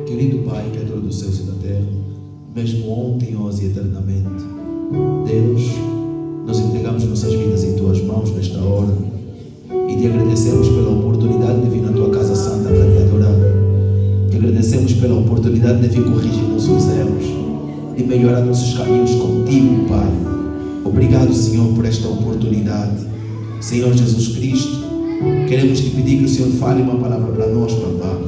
Querido Pai, Criador dos céus e da terra, mesmo ontem, hoje e eternamente, Deus, nós entregamos nossas vidas em Tuas mãos nesta hora e te agradecemos pela oportunidade de vir na Tua casa santa para te adorar. Te agradecemos pela oportunidade de vir corrigir nossos erros e melhorar nossos caminhos contigo, Pai. Obrigado, Senhor, por esta oportunidade. Senhor Jesus Cristo, queremos te pedir que o Senhor fale uma palavra para nós, Papá.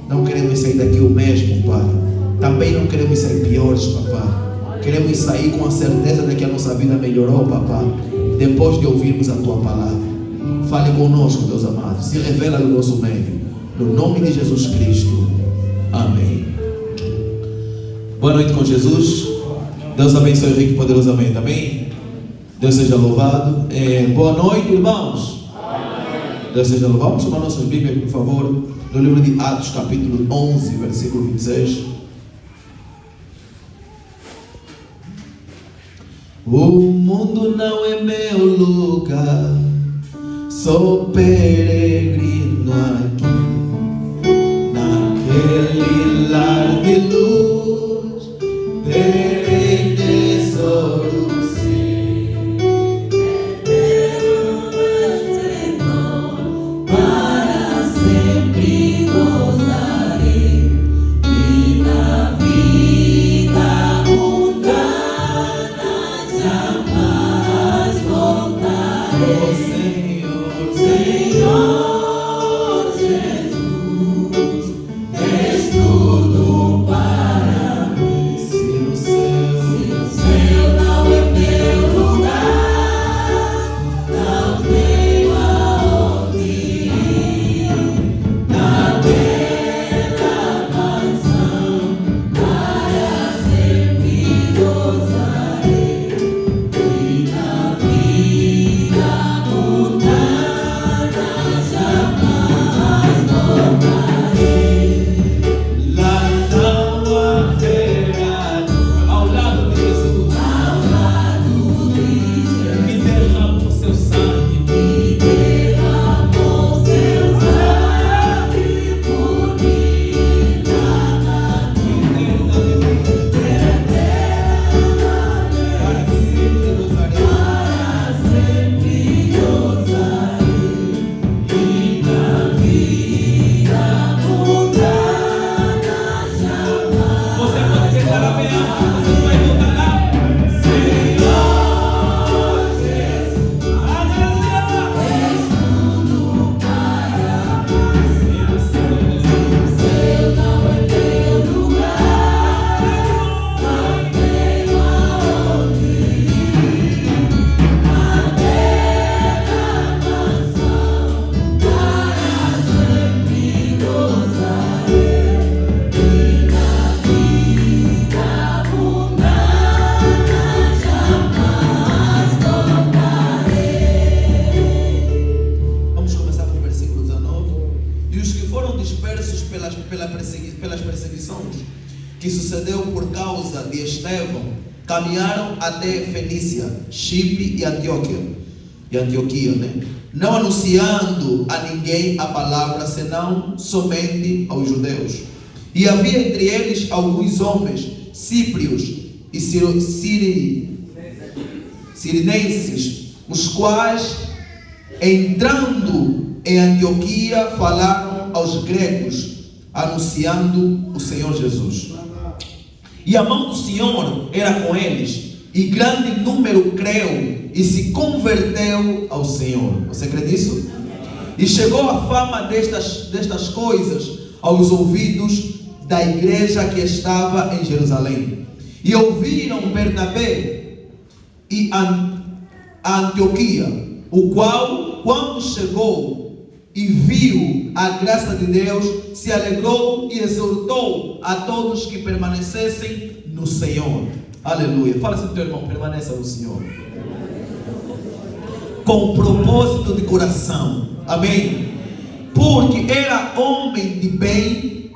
Não queremos sair daqui o mesmo, Pai. Também não queremos sair piores, Papá. Queremos sair com a certeza de que a nossa vida melhorou, Papá, depois de ouvirmos a Tua palavra. Fale conosco, Deus amado. Se revela no nosso meio. No nome de Jesus Cristo. Amém. Boa noite com Jesus. Deus abençoe rico e poderosamente. Amém. Deus seja louvado. Boa noite, irmãos. Deus seja louvado. Vamos chamar nossas Bíblias, por favor, no livro de Atos, capítulo 11, versículo 26. O mundo não é meu lugar, sou peregrino aqui, naquele lar de luz, terei tesouro. Pelas perseguições que sucedeu por causa de Estevão, caminharam até Fenícia, Chipre e Antioquia, né? Não anunciando a ninguém a palavra, senão somente aos judeus. E havia entre eles alguns homens síprios e sirinenses, os quais, entrando em Antioquia, falaram aos gregos, anunciando o Senhor Jesus. E a mão do Senhor era com eles, e grande número creu e se converteu ao Senhor. Você crê nisso? E chegou a fama destas coisas aos ouvidos da igreja que estava em Jerusalém. E ouviram Bernabé e Antioquia, o qual, quando chegou e viu a graça de Deus, se alegrou e exortou a todos que permanecessem no Senhor. Aleluia. Fala assim, teu irmão, permaneça no Senhor. Com propósito de coração. Amém. Porque era homem de bem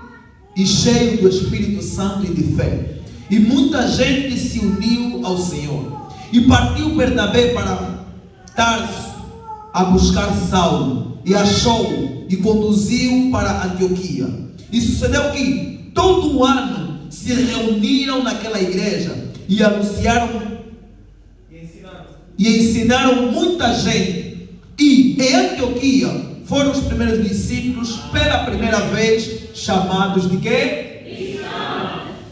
e cheio do Espírito Santo e de fé. E muita gente se uniu ao Senhor. E partiu Bernabé para Tarso a buscar Saulo. E achou e conduziu para Antioquia. E sucedeu que todo o ano se reuniram naquela igreja e anunciaram e ensinaram muita gente. E em Antioquia foram os primeiros discípulos pela primeira vez chamados de quê?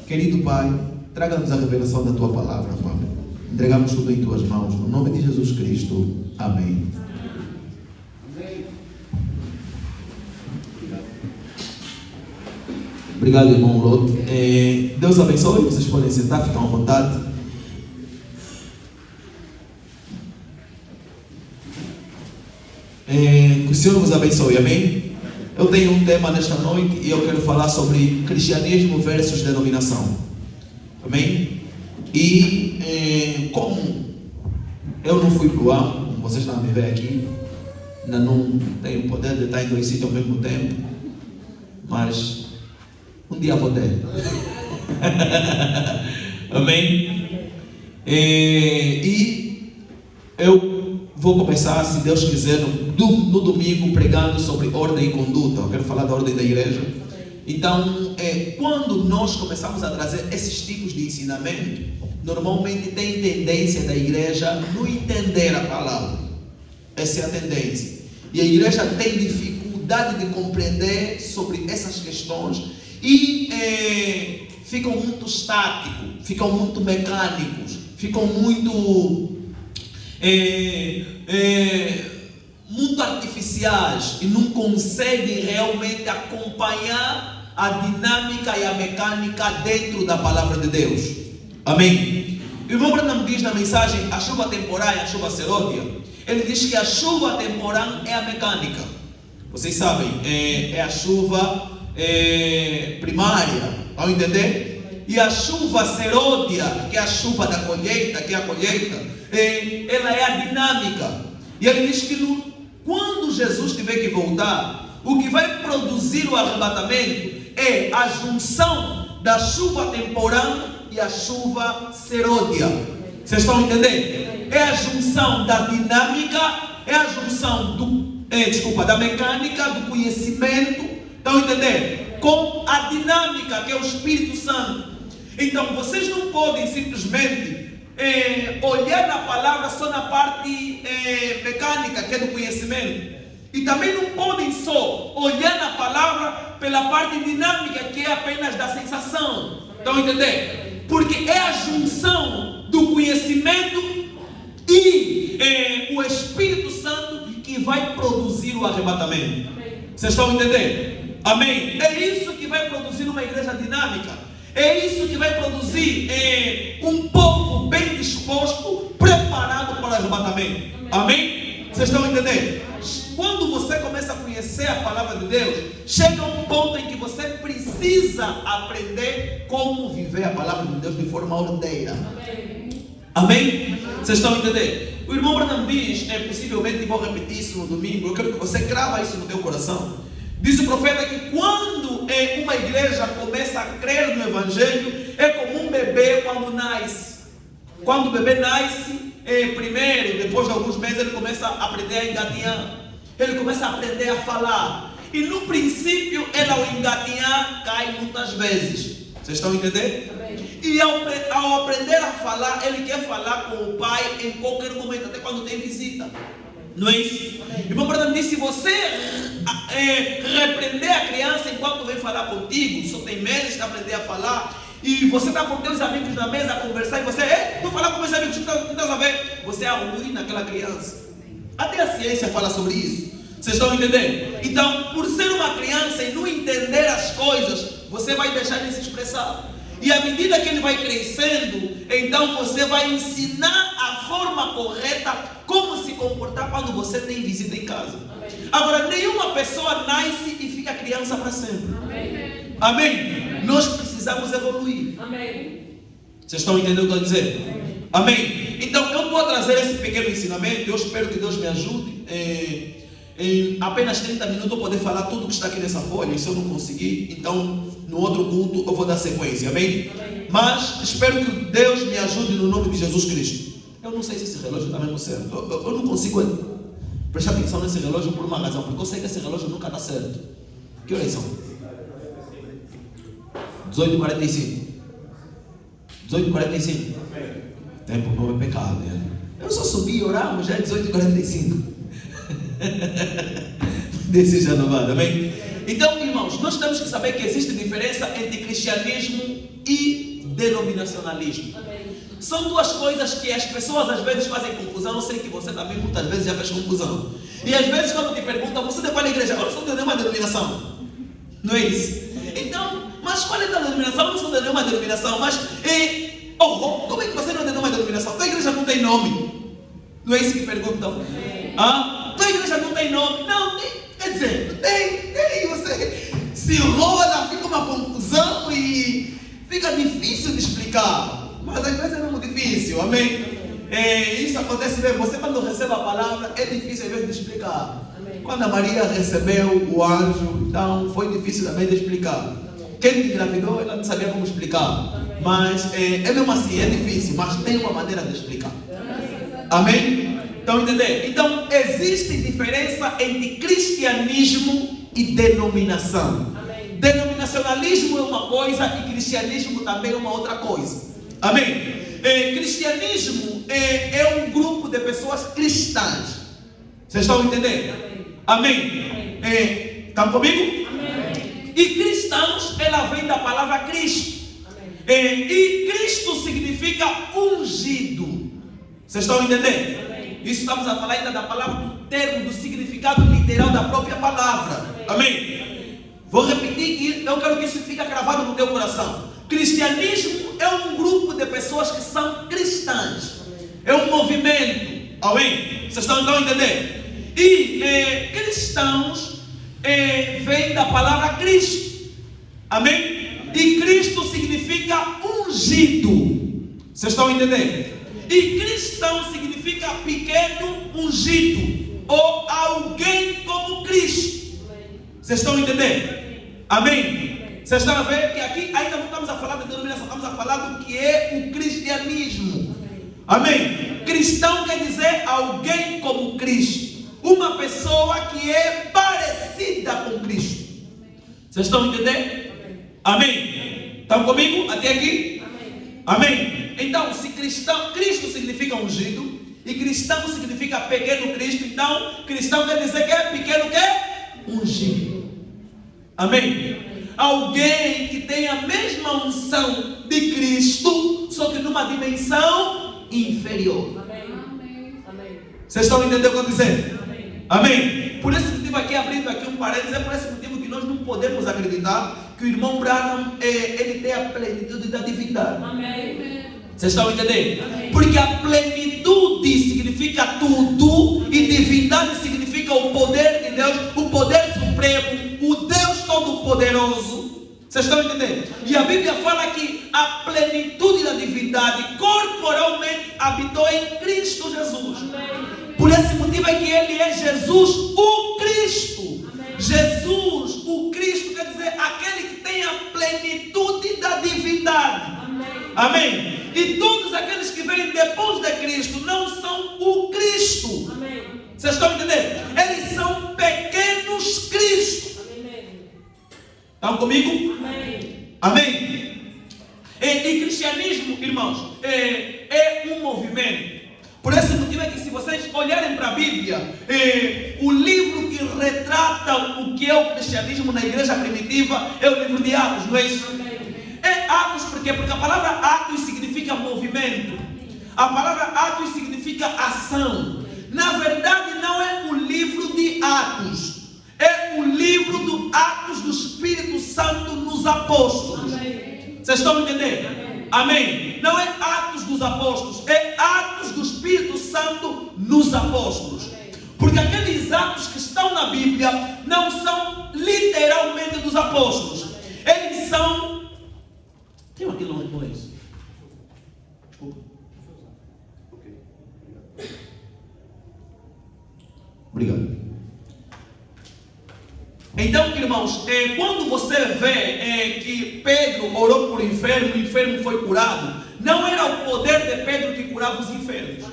Querido Pai, traga-nos a revelação da Tua palavra, Pai. Entregamos tudo em Tuas mãos, no nome de Jesus Cristo. Amém. Obrigado, irmão Lot. Deus abençoe. Vocês podem sentar, ficam à vontade. Que o Senhor vos abençoe, amém? Eu tenho um tema nesta noite e eu quero falar sobre cristianismo versus denominação, amém? E como eu não fui para o ar, como vocês estão a me ver aqui, ainda não tenho o poder de estar em dois sítios ao mesmo tempo, mas um dia vou ter. Amém? E eu vou começar, se Deus quiser, no domingo, pregando sobre ordem e conduta. Eu quero falar da ordem da igreja. Então, quando nós começamos a trazer esses tipos de ensinamento, normalmente tem tendência da igreja não entender a palavra. Essa é a tendência. E a igreja tem dificuldade de compreender sobre essas questões e ficam muito estáticos, ficam muito mecânicos, ficam muito muito artificiais e não conseguem realmente acompanhar a dinâmica e a mecânica dentro da palavra de Deus. Amém? O irmão Branham diz na mensagem a chuva temporária e a chuva seródia. Ele diz que a chuva temporária é a mecânica. Vocês sabem, é a chuva primária, vão entender? E a chuva seródia, que é a chuva da colheita, que é a colheita, ela é a dinâmica. E ele diz que quando Jesus tiver que voltar, o que vai produzir o arrebatamento é a junção da chuva temporânea e a chuva seródia. Vocês estão entendendo? É a junção da dinâmica, é a junção da mecânica, do conhecimento. Estão entendendo? Com a dinâmica, que é o Espírito Santo. Então vocês não podem simplesmente olhar na palavra só na parte mecânica, que é do conhecimento, e também não podem só olhar na palavra pela parte dinâmica, que é apenas da sensação. Estão entendendo? Porque é a junção do conhecimento e o Espírito Santo que vai produzir o arrebatamento. Vocês estão entendendo? Amém? É isso que vai produzir uma igreja dinâmica. É isso que vai produzir um povo bem disposto, preparado para o arrebatamento. Amém? Vocês estão entendendo? Quando você começa a conhecer a palavra de Deus, chega um ponto em que você precisa aprender como viver a palavra de Deus de forma ordeira. Amém? Vocês estão entendendo? O irmão Branham diz, possivelmente vou repetir isso no domingo, eu quero que você grava isso no teu coração. Diz o profeta que quando uma igreja começa a crer no Evangelho, é como um bebê quando nasce. Quando o bebê nasce, primeiro, depois de alguns meses, ele começa a aprender a engatinhar. Ele começa a aprender a falar. E no princípio, ele ao engatinhar, cai muitas vezes. Vocês estão entendendo? E ao aprender a falar, ele quer falar com o pai em qualquer momento, até quando tem visita. Não é isso? Irmão Branham disse: se você repreender a criança enquanto vem falar contigo, só tem meses de aprender a falar, e você está com teus amigos na mesa a conversar, e você, estou falando com meus amigos, não estás a ver? Você arruína aquela criança. Até a ciência fala sobre isso. Vocês estão entendendo? Então, por ser uma criança e não entender as coisas, você vai deixar ele se expressar. E à medida que ele vai crescendo, então você vai ensinar a forma correta como se comportar quando você tem visita em casa. Agora, nenhuma pessoa nasce e fica criança para sempre. Amém? Nós precisamos evoluir. Vocês estão entendendo o que eu estou dizendo? Amém? Então, eu vou trazer esse pequeno ensinamento. Eu espero que Deus me ajude. Em apenas 30 minutos eu poder falar tudo que está aqui nessa folha. E se eu não conseguir, então no outro culto eu vou dar sequência, amém? Mas espero que Deus me ajude no nome de Jesus Cristo. Eu não sei se esse relógio está mesmo certo. Eu não consigo prestar atenção nesse relógio por uma razão, porque eu sei que esse relógio nunca está certo. Que horas são? 18h45. 18h45. Tempo não é pecado, né? Eu só subi e oramos, já é 18h45. Desse já não vai, amém? Então, irmãos, nós temos que saber que existe diferença entre cristianismo e denominacionalismo. São duas coisas que as pessoas às vezes fazem confusão. Eu sei que você também muitas vezes já fez confusão. E às vezes quando te perguntam, você de qual igreja? Eu não sou de nenhuma denominação. Não é isso? Então, mas qual é a denominação? Eu não sou de nenhuma denominação. Mas, como é que você não é de nenhuma denominação? Tua igreja não tem nome. Não é isso que perguntam? Tua igreja não tem nome? Não, tem. Quer dizer, tem. Você se rola, fica uma confusão e fica difícil de explicar. Mas às vezes é muito difícil, amém? Isso acontece mesmo. Você quando recebe a palavra, é difícil às vezes de explicar. Amém. Quando a Maria recebeu o anjo, então foi difícil também de explicar. Quem te engravidou, ela não sabia como explicar. Amém. Mas é mesmo assim, é difícil, mas tem uma maneira de explicar. Amém? Então, entender? Então, existe diferença entre cristianismo e denominação. Amém. Denominacionalismo é uma coisa e cristianismo também é uma outra coisa. Amém? Cristianismo é um grupo de pessoas cristãs. Vocês estão entendendo? Amém? Estão comigo? Amém. E cristãos, ela vem da palavra Cristo. E Cristo significa ungido. Vocês estão entendendo? Amém. Isso estamos a falar ainda da palavra, do termo, do significado literal da própria palavra. Amém? Amém. Vou repetir que eu quero que isso fique gravado no teu coração. Cristianismo é um grupo de pessoas que são cristãs. É um movimento. Amém? Vocês estão então entendendo? E cristãos vem da palavra Cristo. Amém? E Cristo significa ungido. Vocês estão entendendo? E cristão significa pequeno ungido. Ou alguém como Cristo. Vocês estão entendendo? Amém? Vocês estão a ver que aqui ainda não estamos a falar de denominação, estamos a falar do que é o cristianismo. Amém? Cristão quer dizer alguém como Cristo. Uma pessoa que é parecida com Cristo. Vocês estão entendendo? Amém? Estão comigo até aqui? Amém? Então, se cristão, Cristo significa ungido e cristão significa pequeno Cristo, então cristão quer dizer que é pequeno que? Ungido. Amém? Alguém que tem a mesma unção de Cristo, só que numa dimensão inferior. Amém. Vocês estão entendendo o que eu estou dizendo? Amém. Por esse motivo aqui, abrindo aqui um parênteses, é por esse motivo que nós não podemos acreditar que o irmão Branham ele tem a plenitude da divindade. Amém. Vocês estão entendendo? Amém. Porque a plenitude significa tudo e divindade significa o poder de Deus, o poder supremo, o Deus Todo-Poderoso. Vocês estão entendendo? E a Bíblia fala que a plenitude da divindade corporalmente habitou em Cristo Jesus. Amém. Por esse motivo é que ele é Jesus, o Cristo. Amém. Jesus, o Cristo, quer dizer aquele que tem a plenitude da divindade. Amém. Amém. E todos aqueles que vêm depois de Cristo não são o Cristo. Amém. Vocês estão entendendo? Eles são pequenos Cristos. Estão comigo? Amém. Amém. E cristianismo, irmãos, é um movimento. Por esse motivo é que se vocês olharem para a Bíblia, o livro que retrata o que é o cristianismo na igreja primitiva é o livro de Atos, não é isso? Amém. É Atos por quê? Porque a palavra Atos significa movimento. A palavra Atos significa ação. Na verdade não é o livro de Atos. É o livro do Atos do Espírito Santo nos apóstolos. Amém. Vocês estão entendendo? Amém. Amém. Não é Atos dos apóstolos, é Atos do Espírito Santo nos apóstolos. Amém. Porque aqueles atos que estão na Bíblia não são literalmente dos apóstolos. Amém. Eles são... Tem aqui longe com isso? Desculpa. Obrigado. Então, irmãos, quando você vê que Pedro orou por enfermo, o enfermo foi curado, não era o poder de Pedro que curava os enfermos.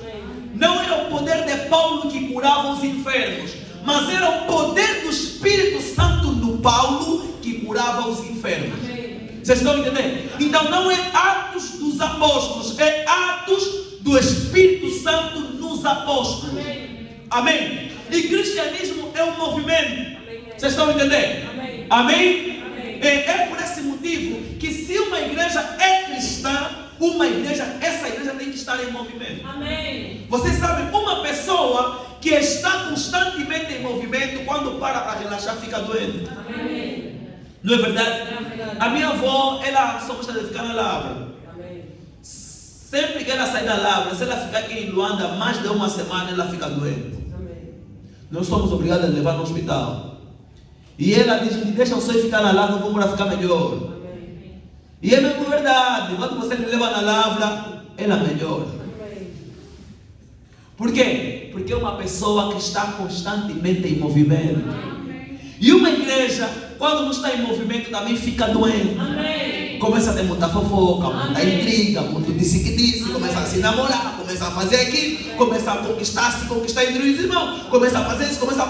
Não era o poder de Paulo que curava os enfermos, mas era o poder do Espírito Santo no Paulo que curava os enfermos. Vocês estão entendendo? Então não é Atos dos Apóstolos, é Atos do Espírito Santo nos Apóstolos. Amém? E cristianismo é um movimento. Vocês estão entendendo? Amém? É por esse motivo que se uma igreja é cristã, essa igreja tem que estar em movimento. Amém. Vocês sabem, uma pessoa que está constantemente em movimento, quando para relaxar, fica doente. Amém. Não é verdade? A minha avó, ela só gosta de ficar na lavra. Amém. Sempre que ela sai da lavra, se ela ficar aqui em Luanda mais de uma semana, ela fica doente. Amém. Nós somos obrigados a levar no hospital. E ela diz: me deixa só ficar na lavra, vou para ficar melhor. Amém. E é mesmo verdade. Quando você me leva na lavra, ela melhora. Amém. Por quê? Porque é uma pessoa que está constantemente em movimento. Amém. E uma igreja, quando não está em movimento, também fica doente. Amém. Começa a ter muita fofoca, muita intriga, muito disse-que-disse, começa a se namorar, começa a fazer aquilo, começa a conquistar entre os irmãos, começa a fazer isso, começa a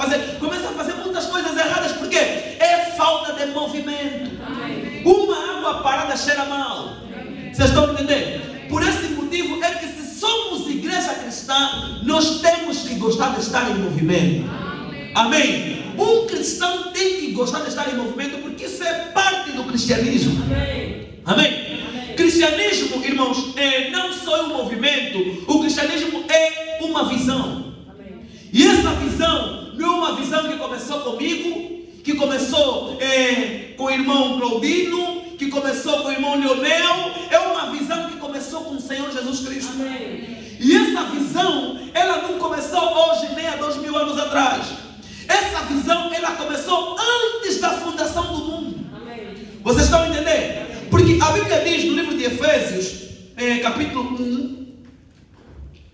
fazer muitas coisas erradas, porque é falta de movimento. Amém. Uma água parada cheira mal. Amém. Vocês estão entendendo? Por esse motivo é que, se somos igreja cristã, nós temos que gostar de estar em movimento. Amém. Amém. Um cristão tem que gostar de estar em movimento, porque isso é parte do cristianismo. Amém. Amém. Amém. Cristianismo, irmãos, não só é um movimento, o cristianismo é uma visão. Amém. E essa visão não é uma visão que começou comigo, que começou com o irmão Claudino, que começou com o irmão Leonel. É uma visão que começou com o Senhor Jesus Cristo. Amém. E essa visão, ela não começou hoje, nem há 2000 anos atrás. Essa visão, ela começou antes da fundação do mundo. Amém. Vocês estão entendendo? Porque a Bíblia diz no livro de Efésios, capítulo 1,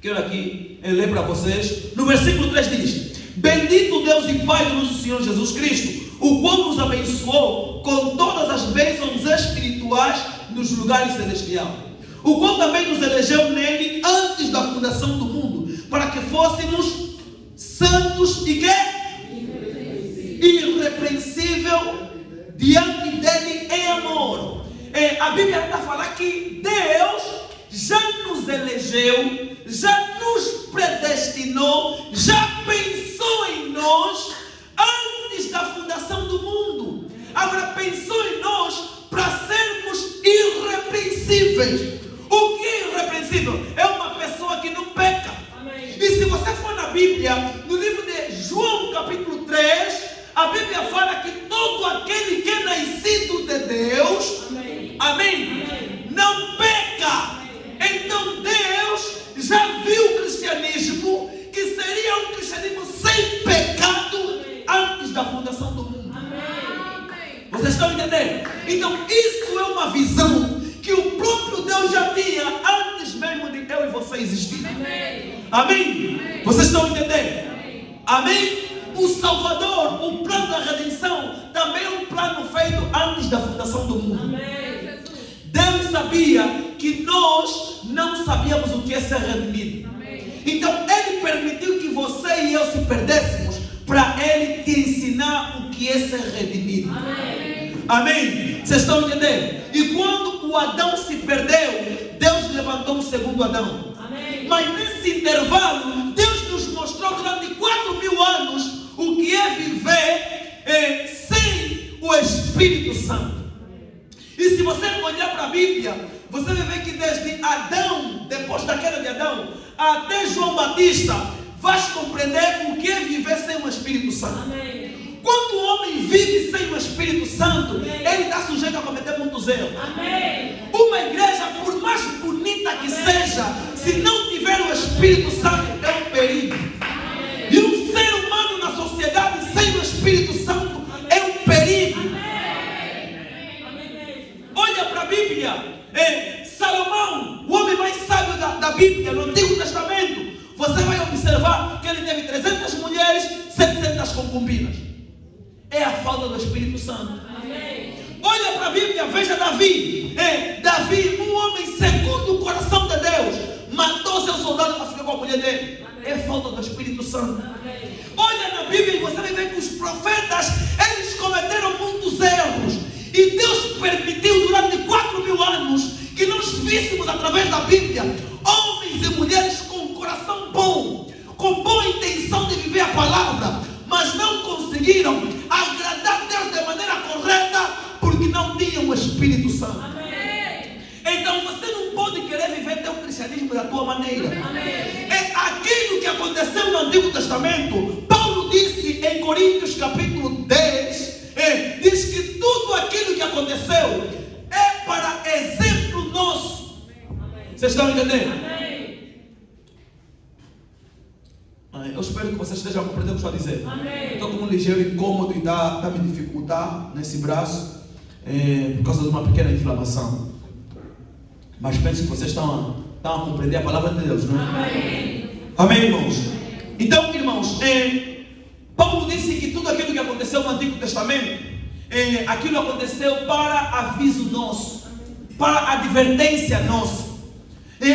quero aqui ler para vocês, no versículo 3 diz: bendito Deus e Pai do nosso Senhor Jesus Cristo, o qual nos abençoou com todas as bênçãos espirituais nos lugares celestiais, o qual também nos elegeu nele antes da fundação do mundo, para que fôssemos santos e que? Irrepreensível diante dele em amor. A Bíblia está a falar que Deus já nos elegeu, já nos predestinou, já pensou em nós antes da fundação do mundo. Agora, pensou em nós para sermos irrepreensíveis. O que é irrepreensível? É uma pessoa que não peca. Amém. E se você for na Bíblia, no livro de João capítulo 3, a Bíblia fala que todo aquele que é nascido de Deus, amém, amém, não peca. Então Deus já viu o cristianismo, que seria um cristianismo sem pecado, antes da fundação do mundo. Amém. Vocês estão entendendo? Então isso é uma visão que o próprio Deus já tinha antes mesmo de eu e você existir. Amém. Amém. Vocês estão entendendo? Amém. O Salvador, o plano da redenção, também é um plano feito antes da fundação do mundo. Amém. Deus sabia que nós não sabíamos o que é ser redimido. Amém. Então Ele permitiu que você e eu se perdêssemos, para Ele te ensinar o que é ser redimido. Amém. Amém. Vocês estão entendendo? E quando o Adão se perdeu, Deus levantou um segundo Adão. Amém. Mas nesse intervalo, Deus nos mostrou durante 4.000 anos o que é viver sem o Espírito Santo. E se você olhar para a Bíblia, você vai ver que desde Adão, depois da queda de Adão, até João Batista, vais compreender o que é viver sem o Espírito Santo. Amém. Quando o homem vive sem o Espírito Santo, amém, ele está sujeito a cometer muitos erros. Amém. Uma igreja, por mais bonita que seja, se não tiver o Espírito Santo, é um perigo. Amém. E um ser humano na sociedade sem o Espírito Santo é um perigo. Amém. Olha para a Bíblia. Salomão, o homem mais sábio da Bíblia, no Antigo Testamento, você vai observar que ele teve 300 mulheres, 700 concubinas. É a falta do Espírito Santo. Amém. Olha para a Bíblia, veja Davi. Davi, um homem segundo o coração de Deus, matou seu soldado para ficar com a mulher dele. Amém. É falta do Espírito Santo. Amém. Olha na Bíblia e você vai ver que os profetas, eles cometeram muitos erros. E Deus permitiu durante através da Bíblia, homens e mulheres com coração bom, com boa intenção de viver a palavra, mas não conseguiram agradar a Deus de maneira correta, porque não tinham o Espírito Santo. Amém. Então você não pode querer viver teu cristianismo da tua maneira. Amém. É aquilo que aconteceu no Antigo Testamento. Paulo disse em Coríntios capítulo 10, diz que tudo aquilo que aconteceu é para exemplo nosso. Amém. Vocês estão entendendo? Amém. Eu espero que vocês estejam compreendendo o que eu estou a dizer. Amém. Estou com um ligeiro incômodo e está a me dificultar nesse braço por causa de uma pequena inflamação. Mas penso que vocês estão a compreender a palavra de Deus, não é? Amém. Amém, irmãos? Então, irmãos, Paulo disse que tudo aquilo que aconteceu no Antigo Testamento, aquilo aconteceu para aviso nosso, para advertência nossa.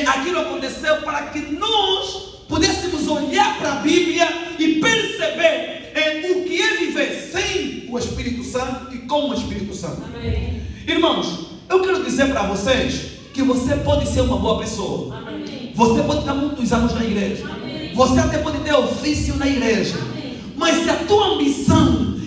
Aquilo aconteceu para que nós pudéssemos olhar para a Bíblia e perceber o que é viver sem o Espírito Santo e com o Espírito Santo. Amém. Irmãos, eu quero dizer para vocês que você pode ser uma boa pessoa. Amém. Você pode estar muitos anos na igreja. Amém. Você até pode ter ofício na igreja. Amém. Mas se a tua ambição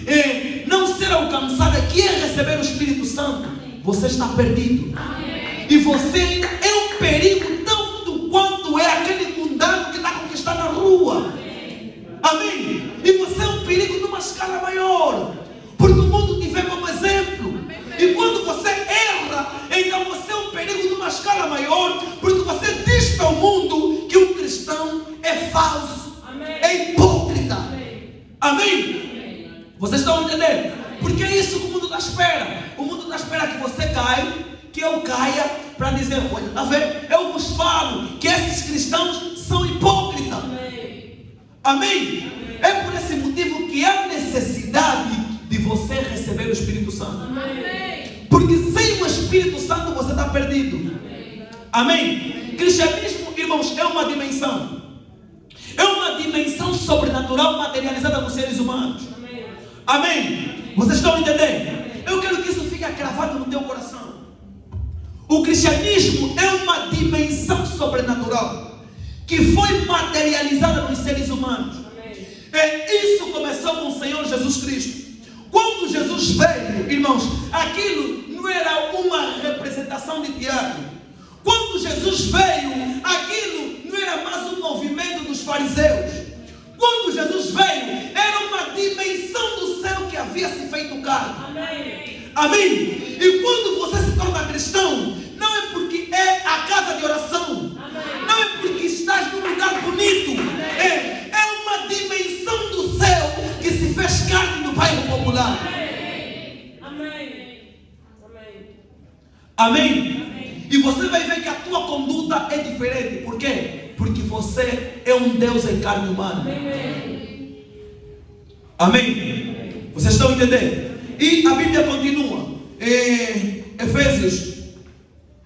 não ser alcançada, que é receber o Espírito Santo, amém, você está perdido. Amém. E você ainda é um perigo tanto quanto é aquele mundano que está conquistando a rua. Amém. Amém. E você é um perigo numa escala maior, porque o mundo te vê como exemplo. E quando você erra, então você é um perigo numa escala maior, porque você diz para o mundo que o cristão é falso. Amém. É hipócrita. Amém. Amém. Vocês estão entendendo? Porque é isso que o mundo está à espera. O mundo está à espera que você caia, que eu caia, para dizer: olha, está vendo? Eu vos falo que esses cristãos são hipócritas. Amém. Amém. É por esse motivo que há necessidade de você receber o Espírito Santo. Amém. Porque sem o Espírito Santo você está perdido. Amém. Cristianismo, irmãos, é uma dimensão. É uma dimensão sobrenatural materializada nos seres humanos. Amém. Vocês estão entendendo? Eu quero que isso fique cravado no teu coração. O cristianismo é uma dimensão sobrenatural que foi materializada nos seres humanos. Isso começou com o Senhor Jesus Cristo. Quando Jesus veio, irmãos, aquilo não era uma representação de teatro. Quando Jesus veio, aquilo não era mais um movimento dos fariseus. Quando Jesus veio, era uma dimensão do céu que havia se feito carne. Amém. Amém. E quando você se torna cristão, não é porque é a casa de oração. Amém. Não é porque estás num lugar bonito. É uma dimensão do céu que se fez carne no bairro popular. Amém. Amém. Amém. Amém. E você vai ver que a tua conduta é diferente. Por quê? Porque você é um Deus em carne humana. Amém. Amém. Vocês estão entendendo? E a Bíblia continua. Efésios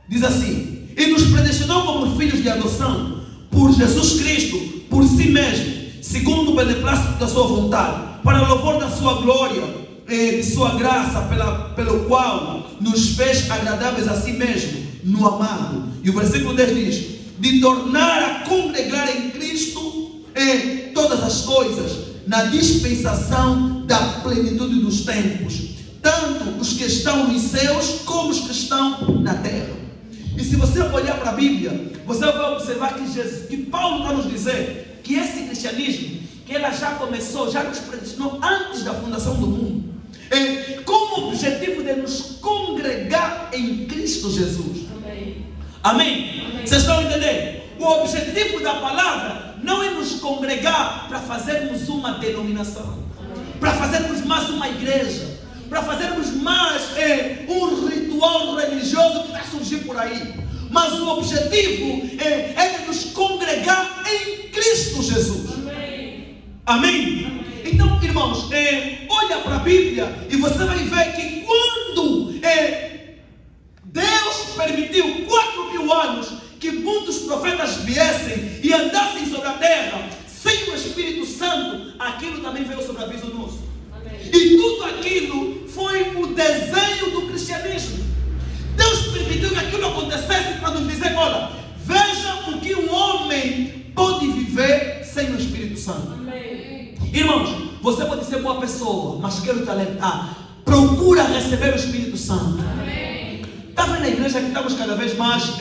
diz assim: e nos predestinou como filhos de adoção por Jesus Cristo, por si mesmo, segundo o beneplácito da sua vontade, para o louvor da sua glória, de sua graça, pelo qual nos fez agradáveis a si mesmo, no amado. E o versículo 10 diz: de tornar a congregar em Cristo todas as coisas, na dispensação da plenitude dos tempos, tanto os que estão nos céus como os que estão na terra. E se você olhar para a Bíblia, você vai observar que Paulo está nos dizer que esse cristianismo, que ela já começou, já nos predestinou antes da fundação do mundo, com o objetivo de nos congregar em Cristo Jesus. Amém. Amém. Amém. Vocês estão entendendo? O objetivo da palavra não é nos congregar para fazermos uma denominação, para fazermos mais uma igreja, para fazermos mais um ritual religioso que vai surgir por aí. Mas o objetivo é de nos congregar em Cristo Jesus. Amém. Amém. Então, irmãos, olha para a Bíblia e você vai ver que quando Deus permitiu 4.000 anos que muitos profetas viessem e andassem sobre a terra sem o Espírito Santo, aquilo também veio sobre aviso nosso. Amém. E tudo aquilo foi o desenho do cristianismo. Deus permitiu que aquilo acontecesse para nos dizer: olha, boa pessoa, mas quero te alertar. Procura receber o Espírito Santo. Está vendo a igreja que estamos cada vez mais,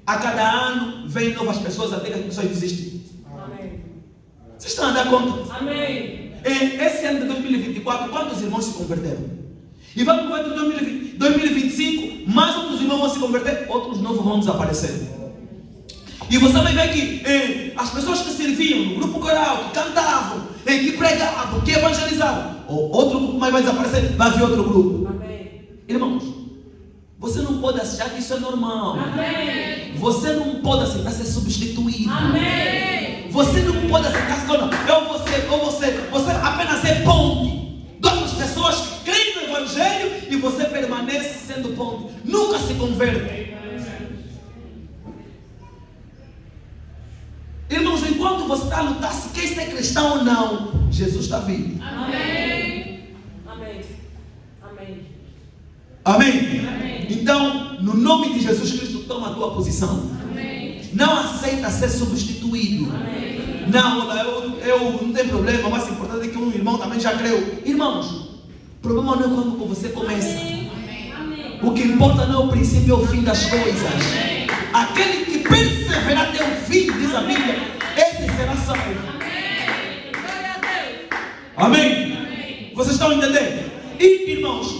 a cada ano, vem novas pessoas até que as pessoas desistem. Amém. Vocês estão a dar conta? Amém. Esse ano de 2024, quantos irmãos se converteram? E vamos ver em 2025, mais outros irmãos vão se converter, outros novos vão desaparecer. E você vai ver que as pessoas que serviam no grupo coral, que cantavam, que pregavam, que evangelizavam, outro grupo mais vai desaparecer, vai vir outro grupo. Amém. Irmãos, você não pode achar que isso é normal. Amém. Você não pode aceitar ser substituído. Amém. Você não pode aceitar, não, você apenas é ponte. Duas pessoas que creem no Evangelho e você permanece sendo ponte. Nunca se converte. Irmãos, enquanto você está a lutar se quer ser cristão ou não, Jesus está vivo. Amém. Amém. Amém. Amém. Amém. Então, no nome de Jesus Cristo, toma a tua posição. Amém. Não aceita ser substituído. Amém. Não, eu não tenho problema. O mais importante é que um irmão também já creu. Irmãos, o problema não é quando você começa. Amém. O que importa não é o princípio ou o fim das coisas. Amém. Aquele que perseverar até o fim, diz a Bíblia, esse será salvo. Amém. Glória a Deus. Amém. Amém. Vocês estão entendendo? E, irmãos,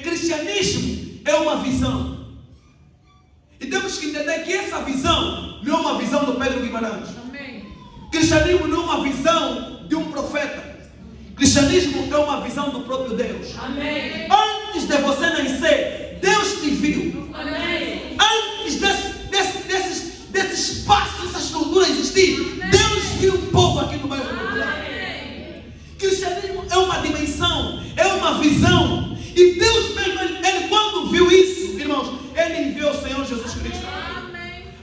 cristianismo é uma visão. E temos que entender que essa visão não é uma visão do Pedro Guimarães. Amém. Cristianismo não é uma visão de um profeta. Cristianismo é uma visão do próprio Deus. Amém. Antes de você nascer, Deus te viu. Amém. Antes desse espaço, dessa estrutura existir, Deus viu o povo aqui no bairro popular. Cristianismo é uma dimensão, é uma visão. E Deus mesmo, ele quando viu isso, irmãos, ele enviou o Senhor Jesus Cristo.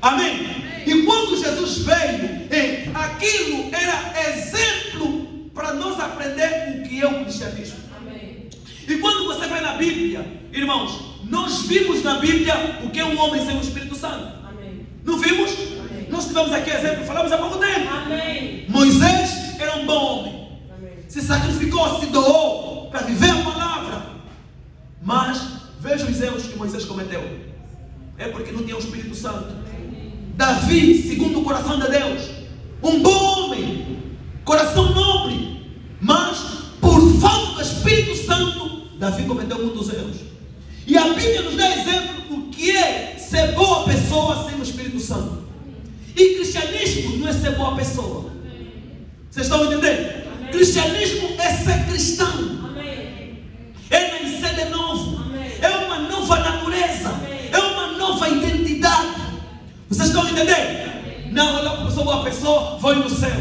Amém. E quando Jesus veio, aquilo era exemplo para nós aprender o que é o cristianismo. Amém. E quando você vai na Bíblia, irmãos, nós vimos na Bíblia o que é um homem sem o Espírito Santo. Amém. Não vimos? Amém. Nós tivemos aqui exemplo, falamos há pouco tempo. Amém. Moisés era um bom homem. Amém. Se sacrificou, se doou para viver a palavra. Mas veja os erros que Moisés cometeu. É porque não tinha o Espírito Santo. Amém. Davi, segundo o coração de Deus, um bom homem, coração nobre, mas por falta do Espírito Santo, Davi cometeu muitos erros. E a Bíblia nos dá exemplo do que é ser boa pessoa sem o Espírito Santo. E cristianismo não é ser boa pessoa. Vocês estão entendendo? Amém. Cristianismo é ser cristão. Amém. É nascer de novo. Amém. É uma nova natureza. Amém. É uma nova identidade. Vocês estão entendendo? Amém. Não, olha como sou boa pessoa, vou ir no céu.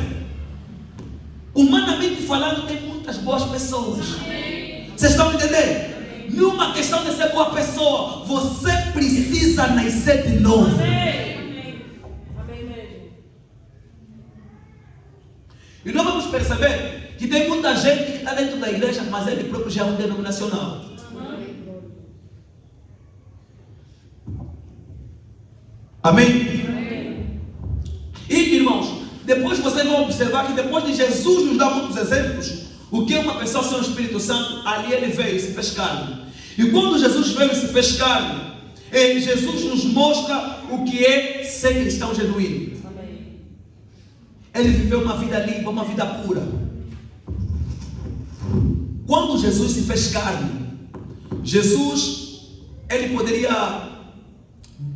Humanamente falando, tem muitas boas pessoas. Amém. Vocês estão entendendo? Numa questão de ser boa pessoa, você precisa nascer de novo. Amém. Amém. E nós vamos perceber que tem muita gente que está dentro da igreja, mas ele próprio já é um denominacional. Amém? Amém. E, irmãos, depois vocês vão observar que depois de Jesus nos dar muitos exemplos, o que é uma pessoa sem o Espírito Santo, ali ele veio e se fez carne. E quando Jesus veio e se fez carne, Jesus nos mostra o que é ser cristão genuíno. Amém. Ele viveu uma vida limpa, uma vida pura. Quando Jesus se fez carne, Jesus, ele poderia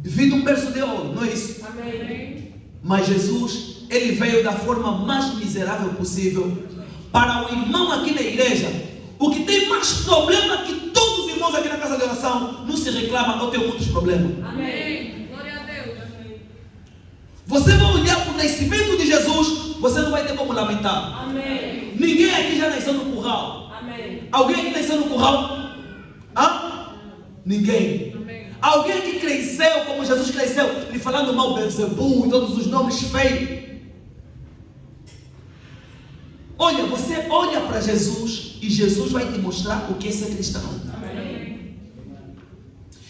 vir de um berço de ouro, não é isso? Amém. Mas Jesus, ele veio da forma mais miserável possível. Para o irmão aqui na igreja, o que tem mais problema que todos os irmãos aqui na casa de oração, não se reclama, eu tenho muitos problemas. Amém. Glória a Deus. Amém. Você vai olhar para o nascimento de Jesus, você não vai ter como lamentar. Amém. Ninguém aqui já nasceu no curral. Amém. Alguém aqui nasceu no curral? Hã? Ninguém. Amém. Alguém aqui cresceu como Jesus cresceu, lhe falando mal Beelzebul e todos os nomes feios? Olha, você olha para Jesus e Jesus vai te mostrar o que é ser cristão. Amém.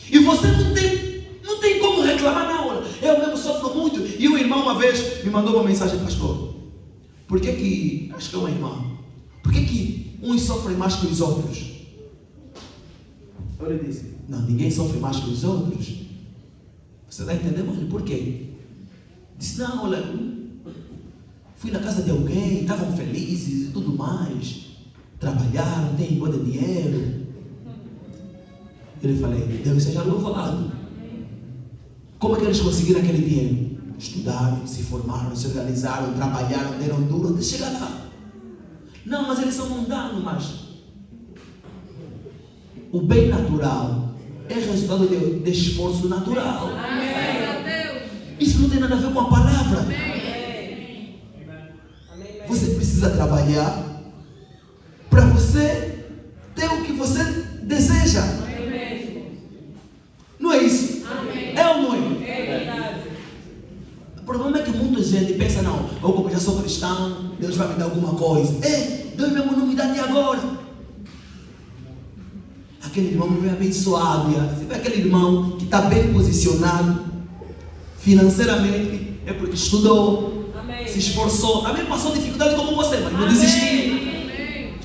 E você não tem como reclamar na hora. Eu mesmo sofro muito. E o irmão uma vez me mandou uma mensagem: pastor, por que acho que é uma irmã, por que uns sofrem mais que os outros. Ele disse, não, ninguém sofre mais que os outros. Você está entendendo? Mas por quê? Disse, não, olha, fui na casa de alguém, estavam felizes e tudo mais. Trabalharam, têm igual de dinheiro. Ele falei, Deus seja louvado. Como é que eles conseguiram aquele dinheiro? Estudaram, se formaram, se organizaram, trabalharam, deram duro até chegar lá. Não, mas eles são mundanos, mas o bem natural é resultado de esforço natural. Isso não tem nada a ver com a palavra. Você precisa trabalhar para você ter o que você deseja. Não é isso? É ou não é? O problema é que muita gente pensa, não, eu como já sou cristão, Deus vai me dar alguma coisa. Deus mesmo não me dá até agora. Aquele irmão não é abençoado. Você vê aquele irmão que está bem posicionado financeiramente, é porque estudou, se esforçou, também passou dificuldade como você, mas não desistiu.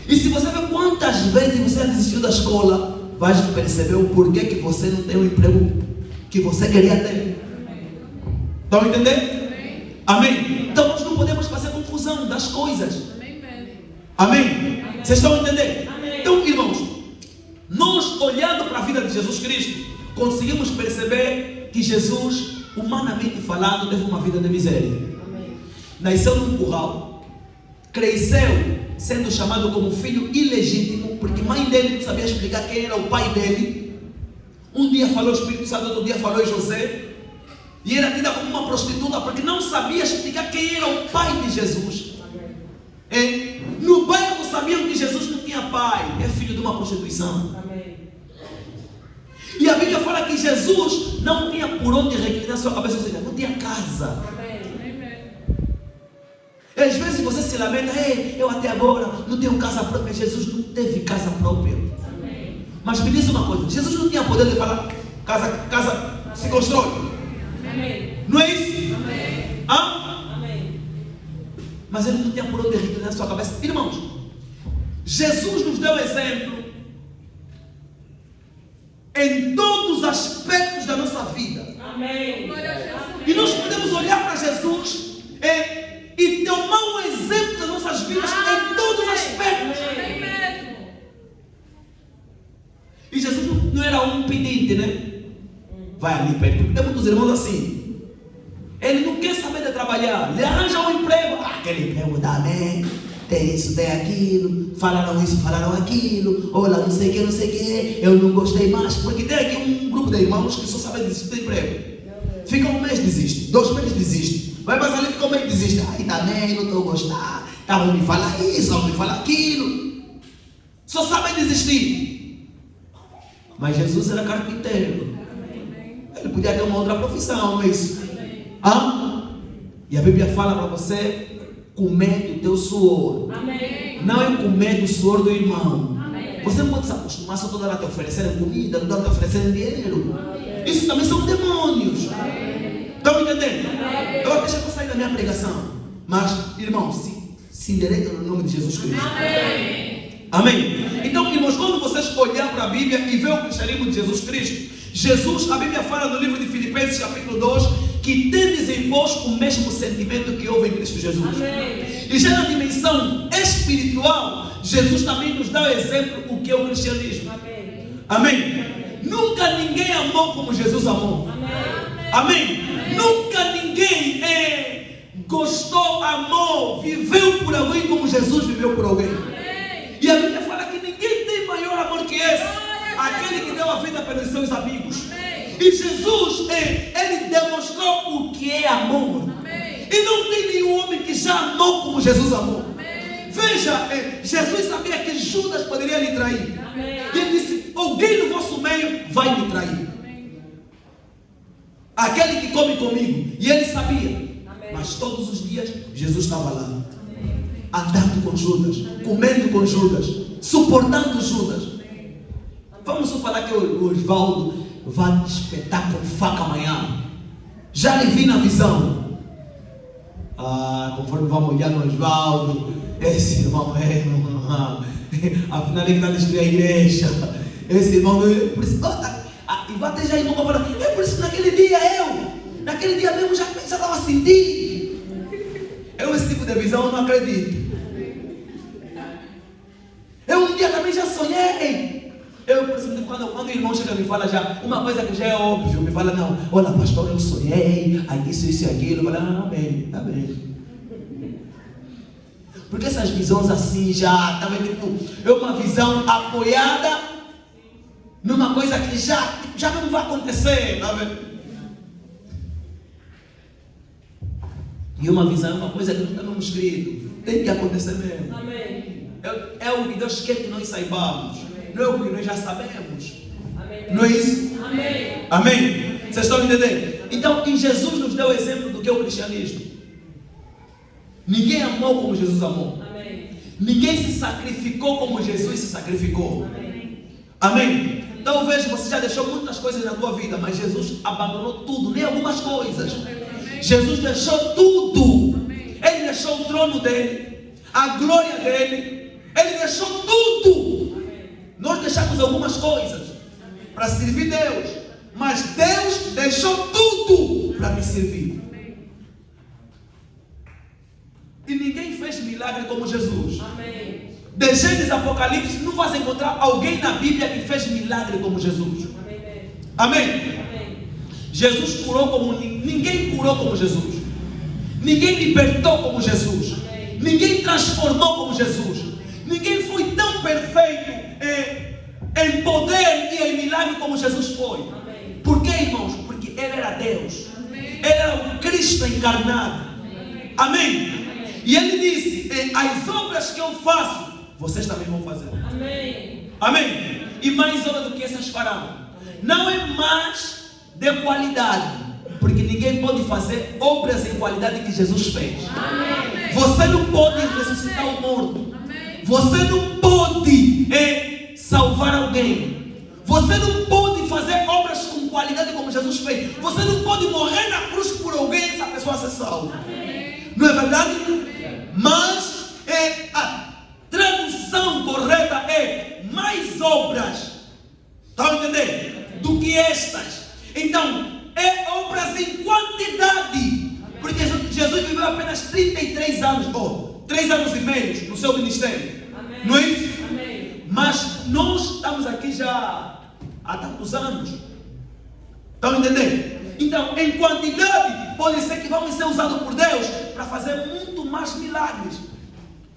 E se você vê quantas vezes você desistiu da escola, vai perceber o porquê que você não tem o emprego que você queria ter. Estão entendendo? Amém? Então nós não podemos fazer confusão das coisas. Amém? Vocês estão entendendo? Então, irmãos, nós olhando para a vida de Jesus Cristo, conseguimos perceber que Jesus, humanamente falando, teve uma vida de miséria. Nasceu num curral, cresceu sendo chamado como filho ilegítimo, porque mãe dele não sabia explicar quem era o pai dele. Um dia falou o Espírito Santo, outro dia falou José. E era tida como uma prostituta, porque não sabia explicar quem era o pai de Jesus. No bairro sabiam que Jesus não tinha pai, é filho de uma prostituição. E a Bíblia fala que Jesus não tinha por onde reclinar sua cabeça, ou seja, não tinha casa. Às vezes você se lamenta, eu até agora não tenho casa própria. Jesus não teve casa própria. Mas me diz uma coisa, Jesus não tinha poder de falar, casa se constrói. Não é isso? Mas ele não tinha por onde reclinar sua cabeça. Irmãos, Jesus nos deu exemplo em todos os aspectos da nossa vida. E nós podemos olhar para Jesus e tomar um exemplo das nossas vidas em todos os aspectos. E Jesus não era um pedinte, né? Vai ali perto, porque tem muitos irmãos assim. Ele não quer saber de trabalhar, ele arranja um emprego. Aquele emprego dá bem, tem isso, tem aquilo, falaram isso, falaram aquilo, olha, não sei o que, não sei o que, eu não gostei mais, porque tem aqui um grupo de irmãos que só sabem desistir do emprego. Fica um mês, desiste, 2 meses, desiste, vai mais ali, fica um mês, desiste, aí também não estou a gostar, vão me falar isso, vão me falar aquilo, só sabem desistir. Mas Jesus era carpinteiro, ele podia ter uma outra profissão, não é isso? E a Bíblia fala para você comer do teu suor. Não é comer do suor do irmão. Você não pode se acostumar só toda hora a te oferecerem comida, toda hora a te oferecerem dinheiro. Isso também são demônios. Estão entendendo? Agora deixa eu sair da minha pregação. Mas, irmãos, se endireitam no nome de Jesus Cristo. Amém? Então, irmãos, quando vocês olhar para a Bíblia e ver o cristianismo de Jesus Cristo, Jesus, a Bíblia fala no livro de Filipenses capítulo 2, que tendes em vós o mesmo sentimento que houve em Cristo Jesus. E já na dimensão espiritual, Jesus também nos dá o exemplo do que é o cristianismo. Amém? Nunca ninguém amou como Jesus amou. Amém? Nunca ninguém gostou, amou, viveu por alguém como Jesus viveu por alguém. E a Bíblia fala que ninguém tem maior amor que esse, aquele que deu a vida pelos seus amigos. E Jesus, ele demonstrou o que é amor. E não tem nenhum homem que já amou como Jesus amou. Veja, Jesus sabia que Judas poderia lhe trair. E ele disse, alguém no vosso meio vai me trair. Aquele que come comigo. E ele sabia. Mas todos os dias, Jesus estava lá. Andando com Judas, comendo com Judas, suportando Judas. Vamos só falar que o Osvaldo vai te espetar com faca amanhã. Já lhe vi na visão. Conforme vamos olhar no Osvaldo, esse irmão Afinal, ele está a destruir a igreja. Esse irmão, por isso, e vai ter já irmão para falar, é por isso que naquele dia mesmo já estava a sentir. Esse tipo de visão eu não acredito. Eu um dia também já sonhei. Por isso, quando o irmão chega e me fala já, uma coisa que já é óbvio, me fala, não, olha pastor, eu sonhei, aí isso e aquilo. Eu falo, amém, está bem. Porque essas visões assim já, tá vendo? É uma visão apoiada numa coisa que já não vai acontecer, tá vendo? E uma visão é uma coisa que não está no escrito, tem que acontecer mesmo. Amém. É o que Deus quer que nós saibamos, amém. Não é o que nós já sabemos. Amém. Não é isso? Amém. Amém? Vocês estão entendendo? Então, e Jesus nos deu o exemplo do que é o cristianismo. Ninguém amou como Jesus amou. Amém. Ninguém se sacrificou como Jesus se sacrificou. Amém. Amém? Talvez você já deixou muitas coisas na tua vida, mas Jesus abandonou tudo, nem algumas coisas. Jesus deixou tudo. Ele deixou o trono dele, a glória dele. Ele deixou tudo. Nós deixamos algumas coisas para servir Deus, mas Deus deixou tudo para me servir. E ninguém fez milagre como Jesus. Amém. De Gênesis a Apocalipse, não vais encontrar alguém na Bíblia que fez milagre como Jesus. Amém. Amém? Amém. Jesus curou como ninguém curou como Jesus. Ninguém libertou como Jesus. Amém. Ninguém transformou como Jesus. Ninguém foi tão perfeito em poder e em milagre como Jesus foi. Amém. Por quê, irmãos? Porque Ele era Deus. Ele era o Cristo encarnado. Amém? E Ele disse, as obras que eu faço, vocês também vão fazer. Amém. Amém? E mais obras do que essas farão. Não é mais de qualidade, porque ninguém pode fazer obras em qualidade que Jesus fez. Amém. Você não pode ressuscitar o morto. Você não pode salvar alguém. Você não pode fazer obras com qualidade como Jesus fez. Você não pode morrer na cruz por alguém e essa pessoa ser salva. Não é verdade? Mas a tradução correta é mais obras. Estão entendendo? Do que estas. Então, é obras em quantidade. Porque Jesus viveu apenas 33 anos, 3 anos e meio no seu ministério. Amém. Não é isso? Amém. Mas nós estamos aqui já há tantos anos. Estão entendendo? Então, em quantidade, pode ser que vamos ser usados por Deus para fazer muito mais milagres.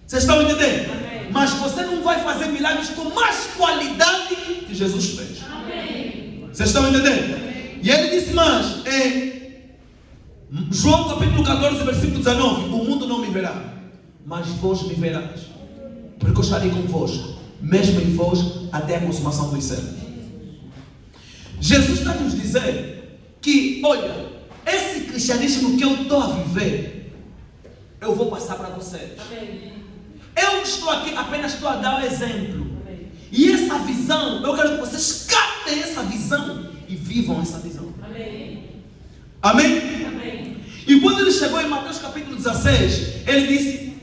Vocês estão entendendo? Amém. Mas você não vai fazer milagres com mais qualidade que Jesus fez. Amém. Vocês estão entendendo? Amém. E ele disse mais, João capítulo 14, versículo 19: o mundo não me verá, mas vós me verás, porque eu estarei convosco, mesmo em vós, até a consumação dos séculos. Jesus está nos dizer que, olha, esse cristianismo que eu estou a viver, eu vou passar para vocês. Amém. Eu estou aqui, apenas estou a dar o exemplo. Amém. E essa visão, eu quero que vocês captem essa visão e vivam essa visão. Amém. Amém? Amém. E quando ele chegou em Mateus capítulo 16, ele disse,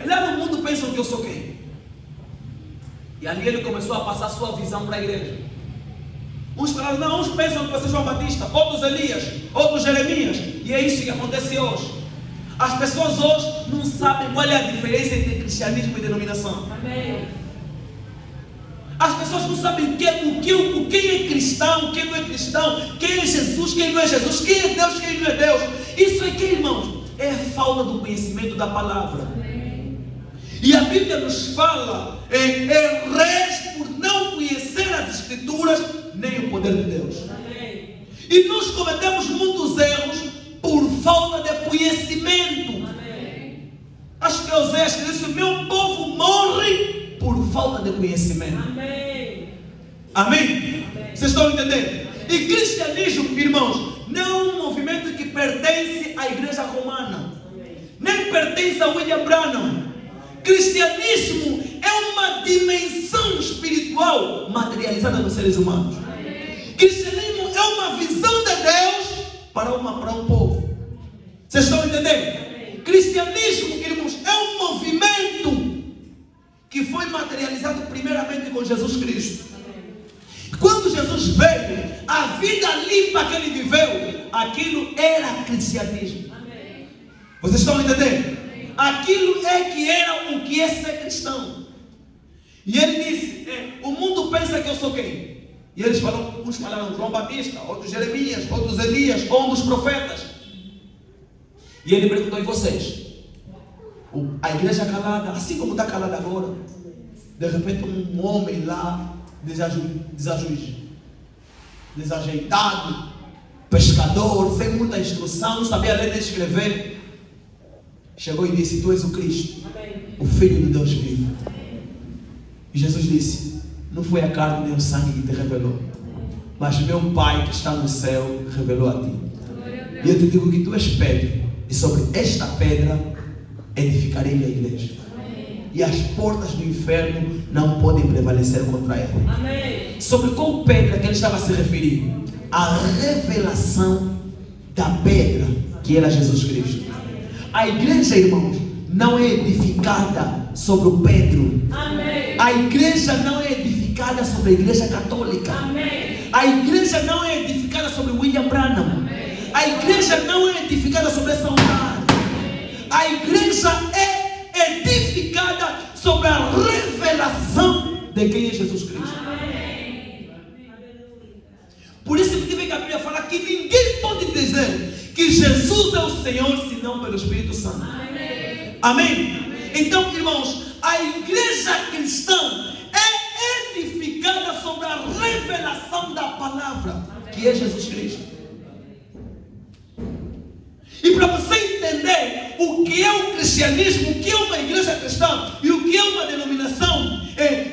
lá no mundo pensam que eu sou quem? E ali ele começou a passar a sua visão para a igreja. Uns falaram, não, uns pensam que você é João Batista, outros Elias, outros Jeremias. E é isso que acontece hoje. As pessoas hoje não sabem qual é a diferença entre cristianismo e denominação. Amém. As pessoas não sabem quem é cristão, quem não é cristão, quem é Jesus, quem não é Jesus, quem é Deus, quem não é Deus. Isso é que, irmãos, é a falta do conhecimento da palavra. Amém. E a Bíblia nos fala, errais por não conhecer as Escrituras, nem o poder de Deus. Amém. E nós cometemos muitos erros por falta de conhecimento. Amém. Acho que Oséias disse, o meu povo morre por falta de conhecimento. Amém. Amém? Vocês estão entendendo? E cristianismo, irmãos, não é um movimento que pertence à igreja romana. Amém. Nem pertence a William Branham. Cristianismo é uma dimensão espiritual materializada nos seres humanos. Amém. Cristianismo é uma visão de Deus para um povo. Vocês estão entendendo? Amém. Cristianismo, irmãos, é um movimento que que foi materializado primeiramente com Jesus Cristo. Quando Jesus veio, a vida limpa que ele viveu, aquilo era cristianismo. Vocês estão entendendo? Aquilo é que era o que é ser cristão. E ele disse, o mundo pensa que eu sou quem? E eles falaram, uns falaram João Batista, outros Jeremias, outros Elias, ou um dos profetas. E ele perguntou, e vocês? A igreja calada, assim como está calada agora, de repente um homem lá, desajeitado, pescador, sem muita instrução, não sabia ler nem escrever, chegou e disse, tu és o Cristo, o Filho de Deus vivo. E Jesus disse, não foi a carne nem o sangue que te revelou, mas meu Pai que está no céu revelou a ti. E eu te digo que tu és Pedro, e sobre esta pedra edificarei minha igreja. E as portas do inferno não podem prevalecer contra ela. Amém. Sobre qual pedra que ele estava a se referir? A revelação da pedra que era Jesus Cristo. A igreja, irmãos, não é edificada sobre o Pedro. Amém. A igreja não é edificada sobre a igreja católica. Amém. A igreja não é edificada sobre William Branham. Amém. A igreja não é edificada sobre essa altar. A igreja é edificada sobre a revelação de quem é Jesus Cristo. Amém. Por isso que a Bíblia fala que ninguém pode dizer que Jesus é o Senhor senão pelo Espírito Santo. Amém. Amém. Então, irmãos, a igreja cristã é edificada sobre a revelação da palavra, que é Jesus Cristo. E para você entender o que é o cristianismo, o que é uma igreja cristã e o que é uma denominação,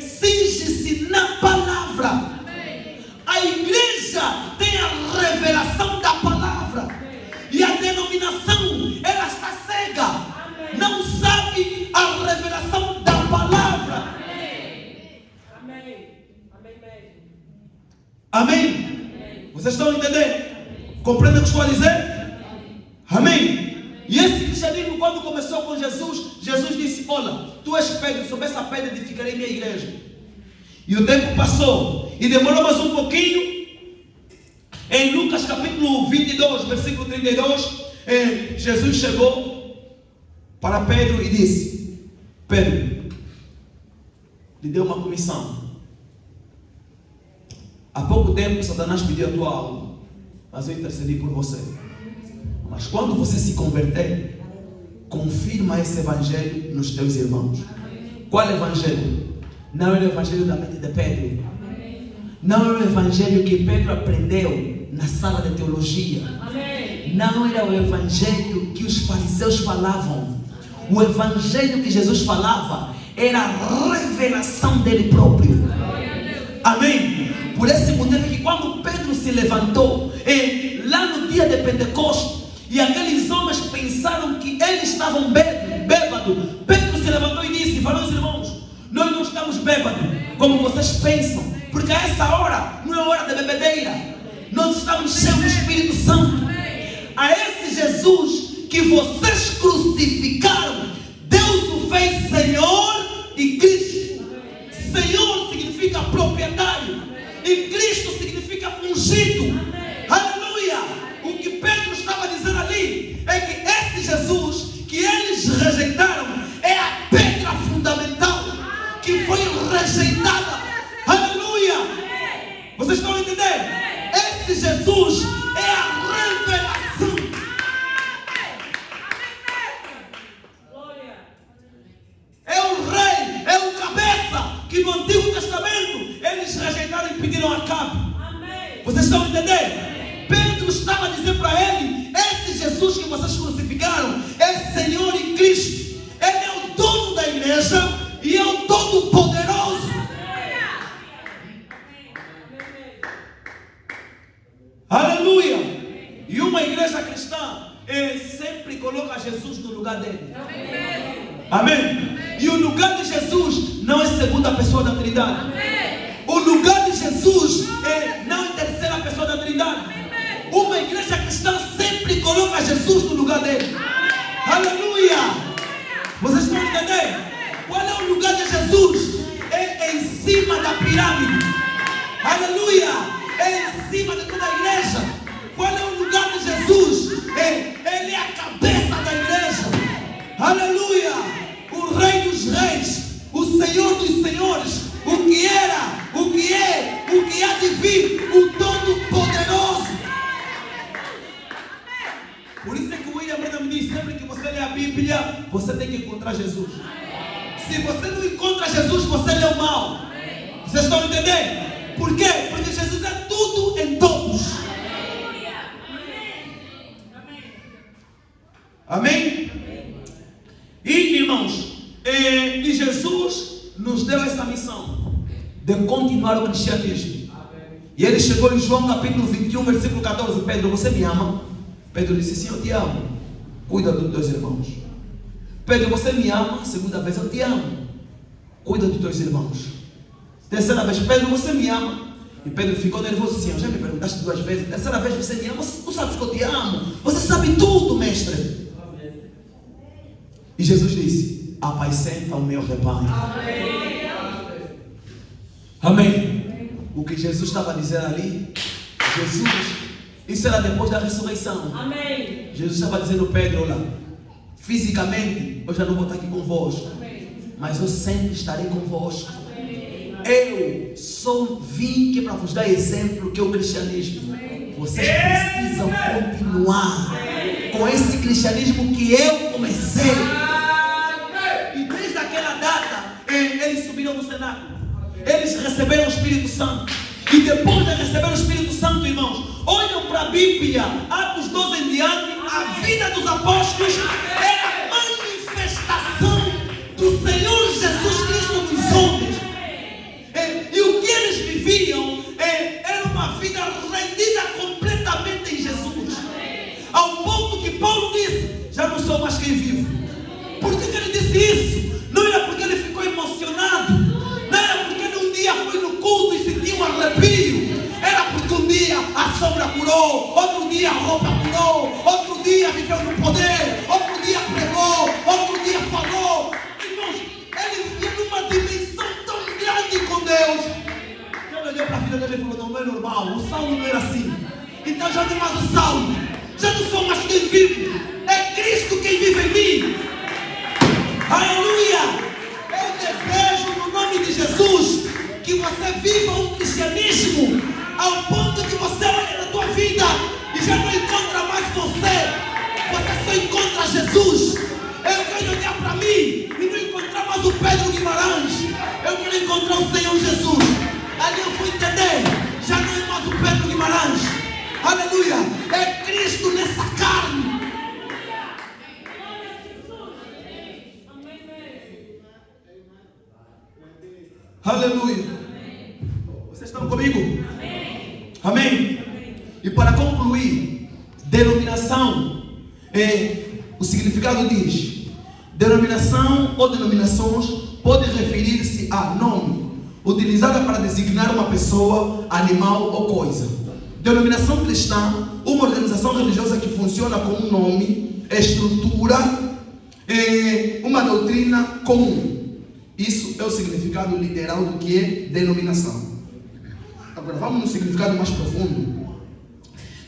cinge-se na palavra. Amém. A igreja tem a revelação da palavra. Amém. E a denominação, ela está cega. Amém. Não sabe a revelação da palavra. Amém. Amém. Amém. Amém. Vocês estão entendendo? Compreendem o que estou a dizer? Amém? E esse cristianismo, quando começou com Jesus, Jesus disse, olha, tu és Pedro, sobre essa pedra edificarei minha igreja. E o tempo passou, e demorou mais um pouquinho. Em Lucas capítulo 22, versículo 32, Jesus chegou para Pedro e disse, Pedro, lhe deu uma comissão. Há pouco tempo Satanás pediu a tua alma, mas eu intercedi por você. Mas quando você se converter, confirma esse evangelho nos teus irmãos. Qual evangelho? Não era o evangelho da mente de Pedro. Não era o evangelho que Pedro aprendeu na sala de teologia. Não era o evangelho que os fariseus falavam. O evangelho que Jesus falava era a revelação dele próprio. Amém? Por esse motivo que quando Pedro se levantou, lá no dia de Pentecostes, e aqueles homens pensaram que eles estavam bêbados, Pedro se levantou e disse, falou aos irmãos, nós não estamos bêbados, como vocês pensam, porque a essa hora não é hora de bebedeira, nós estamos cheios do Espírito Santo. A esse Jesus que vocês crucificaram, Deus o fez Senhor e Cristo. Senhor significa proprietário, e Cristo significa ungido. Aleluia! O que Pedro estava dizendo ali é que esse Jesus que eles rejeitaram é a pedra fundamental que foi rejeitada. Aleluia! Vocês estão entendendo? Esse Jesus é a revelação. É o rei, é o cabeça que no Antigo Testamento eles rejeitaram e pediram a cabo. Vocês estão entendendo? Pedro estava dizendo para ele, esse Jesus que vocês crucificaram é Senhor e Cristo. Ele é o dono da igreja e é o Todo-Poderoso. Aleluia! E uma igreja cristã sempre coloca Jesus no lugar dele. Amém? E o lugar de Jesus não é segunda pessoa da Trindade. O lugar de Jesus não é terceira pessoa da Trindade. Uma igreja cristã sempre coloca Jesus no lugar dele. Aleluia! Vocês estão entendendo? Qual é o lugar de Jesus? É em cima da pirâmide. Aleluia! É em cima de toda a igreja. Qual é o lugar de Jesus? Ele é a cabeça da igreja. Aleluia! O Rei dos Reis, o Senhor dos Senhores, o que era, o que é, o que há de vir, o Todo-Poderoso. Por isso é que o William Branham diz: sempre que você lê a Bíblia, você tem que encontrar Jesus. Se você não encontra Jesus, você lê o mal. Vocês estão entendendo? Por quê? Porque Jesus é tudo em todos. Amém? E irmãos, e Jesus nos deu essa missão de continuar o cristianismo. E ele chegou em João capítulo 21, versículo 14: Pedro, você me ama? Pedro disse: sim, eu te amo. Cuida dos teus irmãos. Pedro, você me ama? Segunda vez: eu te amo. Cuida dos teus irmãos. Terceira vez: Pedro, você me ama? E Pedro ficou nervoso assim: já me perguntaste 2 vezes. Terceira vez: você me ama? Tu sabes que eu te amo. Você sabe tudo, mestre. E Jesus disse: apacenta o meu rebanho. Amém. O que Jesus estava dizendo ali, isso era depois da ressurreição. Amém. Jesus estava dizendo: Pedro, olha, fisicamente eu já não vou estar aqui convosco, mas eu sempre estarei convosco. Eu só vim aqui para vos dar exemplo que é o cristianismo. Vocês precisam continuar com esse cristianismo que eu comecei. E desde aquela data, eles subiram no cenáculo. Eles receberam o Espírito Santo. E depois de receber o Espírito Santo, irmãos, olham para a Bíblia, Atos 12 em diante, a vida dos apóstolos era a manifestação do Senhor Jesus Cristo nos homens. E o que eles viviam era uma vida rendida completamente em Jesus. Ao ponto que Paulo disse: já não sou mais quem vive. Por que ele disse isso? Não era porque ele ficou emocionado, não era porque num dia foi no culto e sentiu um arrepio, era porque um dia a sombra curou, outro dia a roupa curou, outro dia viveu no poder, outro dia pregou, outro dia falou. Irmãos, ele vivia numa dimensão tão grande com Deus. Ele olhou para a vida dele e falou: não é normal, o Saulo não era assim. Então já não é mais o Saulo, já não sou mais quem vive, é Cristo quem vive em mim. Aleluia! Eu desejo no nome de Jesus que você viva um cristianismo ao ponto que você olha na tua vida e já não encontra mais você só encontra Jesus. Eu quero olhar para mim e não encontrar mais o Pedro Guimarães, eu quero encontrar o Senhor Jesus. Ali eu vou entender, já não é mais o Pedro Guimarães. Aleluia! É Cristo nessa carne. Aleluia. Vocês estão comigo? Amém. Amém. E para concluir, denominação, o significado diz: denominação ou denominações pode referir-se a nome, utilizada para designar uma pessoa, animal ou coisa. Denominação cristã, uma organização religiosa que funciona com um nome, estrutura, uma doutrina comum. Isso é o significado literal do que é denominação. Agora vamos no significado mais profundo.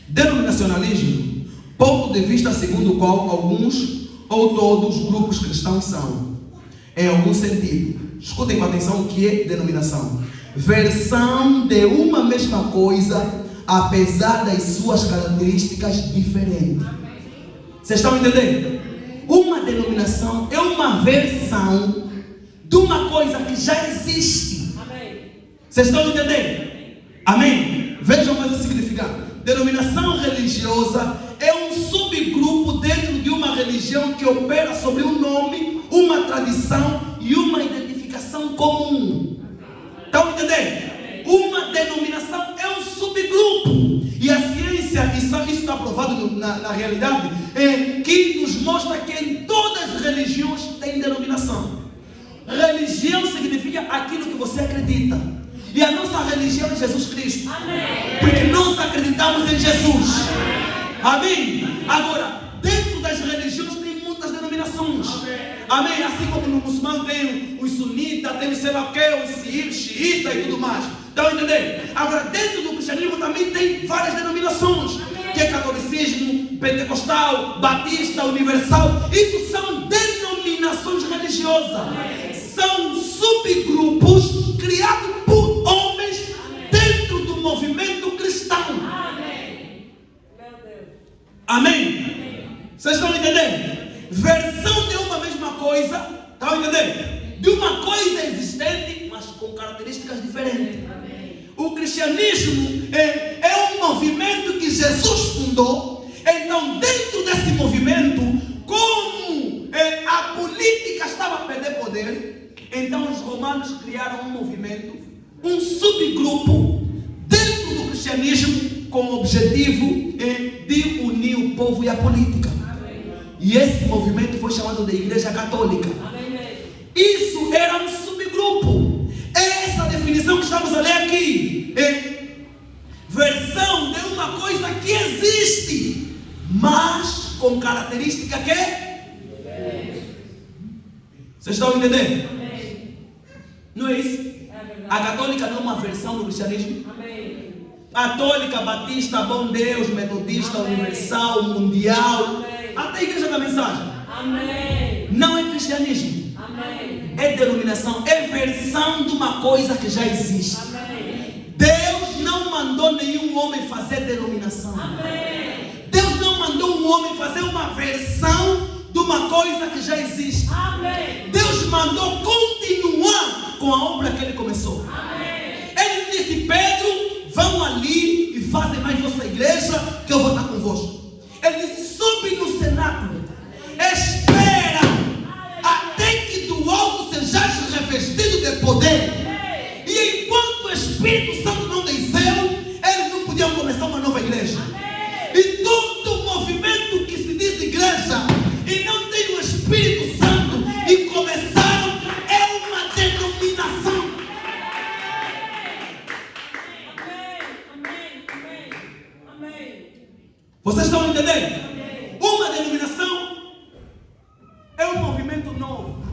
Denominacionalismo, ponto de vista segundo o qual alguns ou todos os grupos cristãos são, em algum sentido. Escutem com atenção o que é denominação: versão de uma mesma coisa, apesar das suas características diferentes. Vocês estão entendendo? Uma denominação é uma versão de uma coisa que já existe. Amém. Vocês estão entendendo? Amém? Vejam mais o significado. Denominação religiosa é um subgrupo dentro de uma religião que opera sobre um nome, uma tradição e uma identificação comum. Estão entendendo? Uma denominação é um subgrupo. E a ciência, isso está provado na realidade, que nos mostra que em todas as religiões tem denominação. Religião significa aquilo que você acredita. E a nossa religião é Jesus Cristo. Amém. Porque nós acreditamos em Jesus. Amém. Agora, dentro das religiões tem muitas denominações. denominações. Amém? Assim como no muçulmano tem os sunitas, tem o sei lá o que, os xiita e tudo mais. Estão entendendo? Agora, dentro do cristianismo também tem várias denominações, que é catolicismo, pentecostal, batista, universal. Isso são denominações religiosas. São subgrupos criados por homens dentro do movimento cristão. Amém? Vocês estão entendendo? Versão de uma mesma coisa, estão entendendo? De uma coisa existente, mas com características diferentes. O cristianismo é um movimento que Jesus fundou. Então, dentro desse movimento, como a política estava a perder poder, então os romanos criaram um movimento, um subgrupo dentro do cristianismo com o objetivo de unir o povo e a política. E esse movimento foi chamado de Igreja Católica. Isso era um subgrupo. É essa definição que estamos a ler aqui. Versão de uma coisa que existe, mas com característica que... Vocês estão entendendo? Não é isso? A católica não é uma versão do cristianismo? Católica, batista, bom Deus, metodista, universal, mundial, até a igreja da mensagem. Não é cristianismo. É denominação, é versão de uma coisa que já existe. Deus não mandou nenhum homem fazer denominação. Deus não mandou um homem fazer uma versão de uma coisa que já existe. Deus mandou continuar com a obra que ele começou. Ele disse: Pedro, vão ali e fazem mais vossa igreja, que eu vou estar convosco. Ele disse: sobe no cenáculo, espera até que do alto sejas revestido de poder. E enquanto o Espírito Santo não desceu, eles não podiam começar uma nova igreja. E todo movimento que se diz igreja e não tem o Espírito Santo e começaram, é uma denominação. Vocês estão entendendo? Uma denominação é um movimento novo.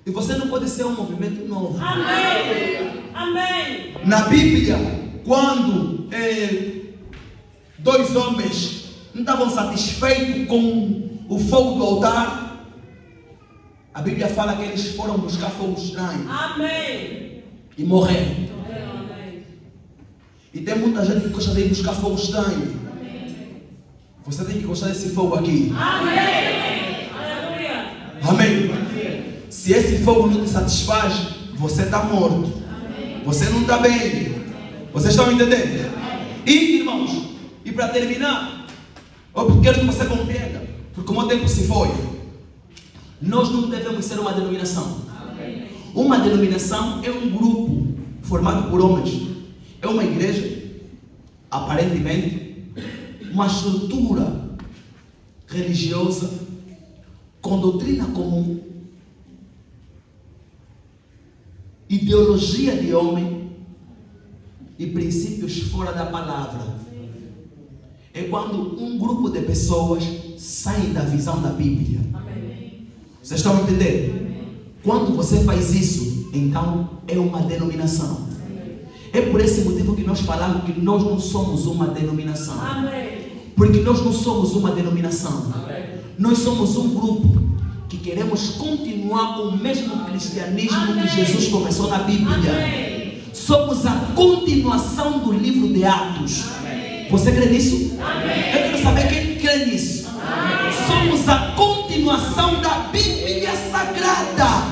E você não pode ser um movimento novo. Na Bíblia, quando dois homens não estavam satisfeitos com o fogo do altar, a Bíblia fala que eles foram buscar fogo estranho. E morreram. E tem muita gente que gosta de ir buscar fogo estranho. Você tem que gostar desse fogo aqui. Amém. Se esse fogo não te satisfaz, você está morto. Você não está bem. Vocês estão entendendo? E, irmãos, e para terminar, eu quero que você compreenda, porque o meu tempo se foi. Nós não devemos ser uma denominação. Uma denominação é um grupo formado por homens. É uma igreja, aparentemente, uma estrutura religiosa com doutrina comum, ideologia de homem e princípios fora da palavra. É quando um grupo de pessoas sai da visão da Bíblia. Vocês estão entendendo? Quando você faz isso, então é uma denominação. É por esse motivo que nós falamos que nós não somos uma denominação. Porque nós não somos uma denominação. Nós somos um grupo que queremos continuar com o mesmo cristianismo que Jesus começou na Bíblia. Somos a continuação do livro de Atos. Você crê nisso? Eu quero saber quem crê nisso. Somos a continuação da Bíblia Sagrada.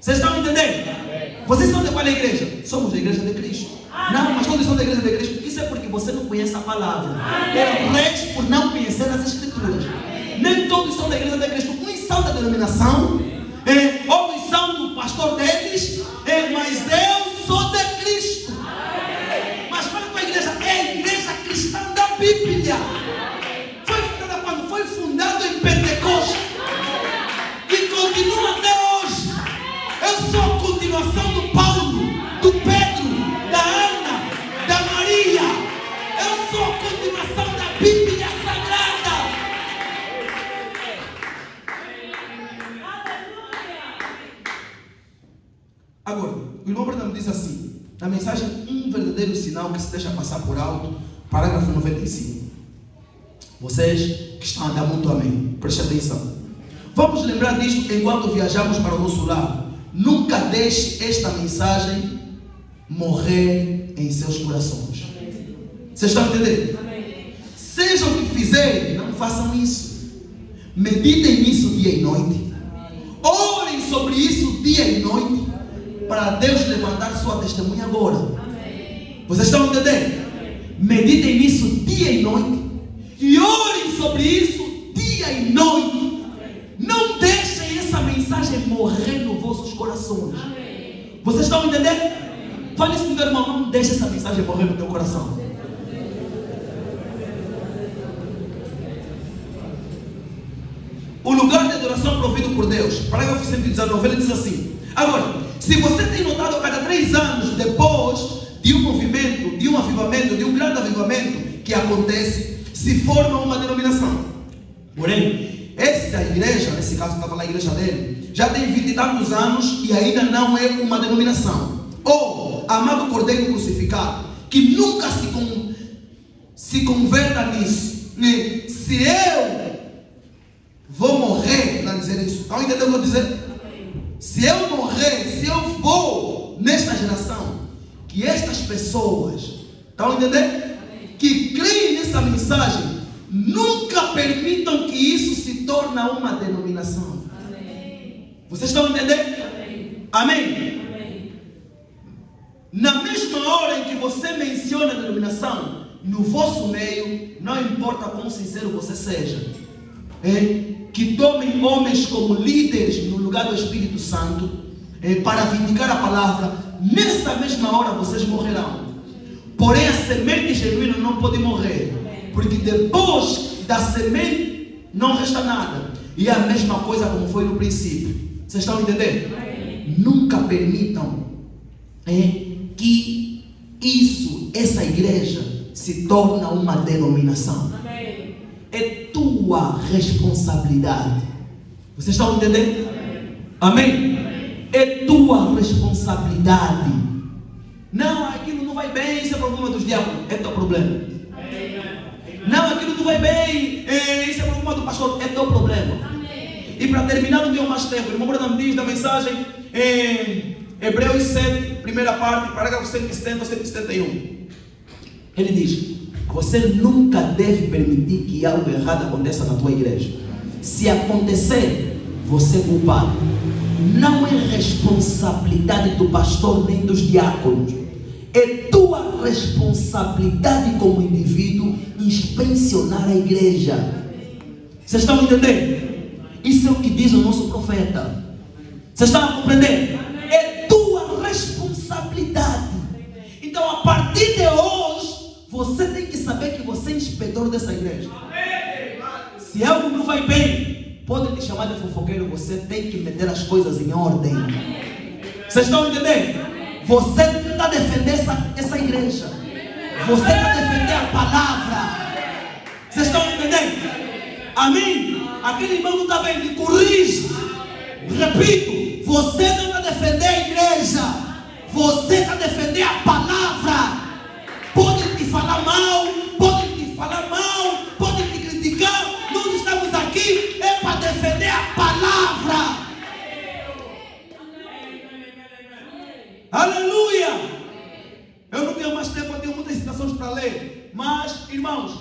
Vocês estão entendendo? Vocês são de qual igreja? Somos da igreja de Cristo. Não, mas todos são da igreja de Cristo. Isso é porque você não conhece a palavra. É o resto por não conhecer as escrituras. Nem todos são da igreja de Cristo. Uns são da denominação, outros são do pastor deles, mas eu sou de Cristo. Mas qual é a tua igreja? É a igreja cristã da Bíblia. Foi fundada quando? Foi fundada em Pentecostes. E continua até hoje. Eu sou a continuação do Paulo, do Pedro, da Ana, da Maria. Eu sou a continuação da Bíblia Sagrada. que se deixa passar por alto. Parágrafo 95. Vocês que estão a dar muito amém, prestem atenção. Vamos lembrar disto enquanto viajamos para o nosso lar. Nunca deixe esta mensagem morrer em seus corações. Vocês estão entendendo? Seja o que fizerem, não façam isso. Meditem nisso dia e noite. Orem sobre isso dia e noite, para Deus levantar sua testemunha agora. Vocês estão entendendo? Meditem nisso dia e noite e orem sobre isso dia e noite. Não deixem essa mensagem morrer nos vossos corações. Vocês estão entendendo? Fale isso, meu irmão, não deixe essa mensagem morrer no teu coração. O lugar de adoração provido por Deus. Parágrafo 119, ele diz assim. Agora, se você tem notado, cada 3 anos depois de um movimento, de um avivamento, de um grande avivamento que acontece, se forma uma denominação. Porém, essa igreja, nesse caso estava lá a igreja dele, já tem 20 e tantos anos e ainda não é uma denominação. Ou, amado Cordeiro crucificado, que nunca se converta nisso. Se eu vou morrer, para dizer isso, estão entendendo o que eu vou dizer? Se eu morrer, se eu vou nesta geração, que estas pessoas, estão entendendo? Que creem nessa mensagem, nunca permitam que isso se torne uma denominação. Vocês estão entendendo? Amém? Na mesma hora em que você menciona a denominação, no vosso meio, não importa quão sincero você seja, que tomem homens como líderes no lugar do Espírito Santo, para vindicar a palavra, nessa mesma hora vocês morrerão. Porém a semente genuína não pode morrer, porque depois da semente não resta nada. E é a mesma coisa como foi no princípio. Vocês estão entendendo? Nunca permitam que essa igreja se torne uma denominação. É tua responsabilidade. Vocês estão entendendo? Amém? É tua responsabilidade. Não, aquilo não vai bem, isso é problema dos diabos. É teu problema. Não, aquilo não vai bem, isso é problema do pastor. É teu problema. E para terminar, não tenho mais tempo. O irmão Branham diz da mensagem em Hebreus 7, primeira parte, parágrafo 170 a 171. Ele diz: você nunca deve permitir que algo errado aconteça na tua igreja. Se acontecer, você é culpado. Não é responsabilidade do pastor nem dos diáconos. É tua responsabilidade como indivíduo inspecionar a igreja. Vocês estão entendendo? Isso é o que diz o nosso profeta. Vocês estão a compreender? É tua responsabilidade. Então, a partir de hoje, você tem que saber que você é inspetor dessa igreja. Se algo não vai bem, pode te chamar de fofoqueiro. Você tem que meter as coisas em ordem. Vocês estão entendendo? Você está a defender essa igreja. Você está a defender a palavra. Vocês estão entendendo? Amém? Aquele irmão não está bem, me corrige. Repito, você não está a defender a igreja. Você está a defender a palavra. Podem te falar mal, podem te falar mal, podem te criticar. Nós estamos aqui para defender a palavra. Aleluia! Eu não tenho mais tempo, eu tenho muitas citações para ler. Mas, irmãos,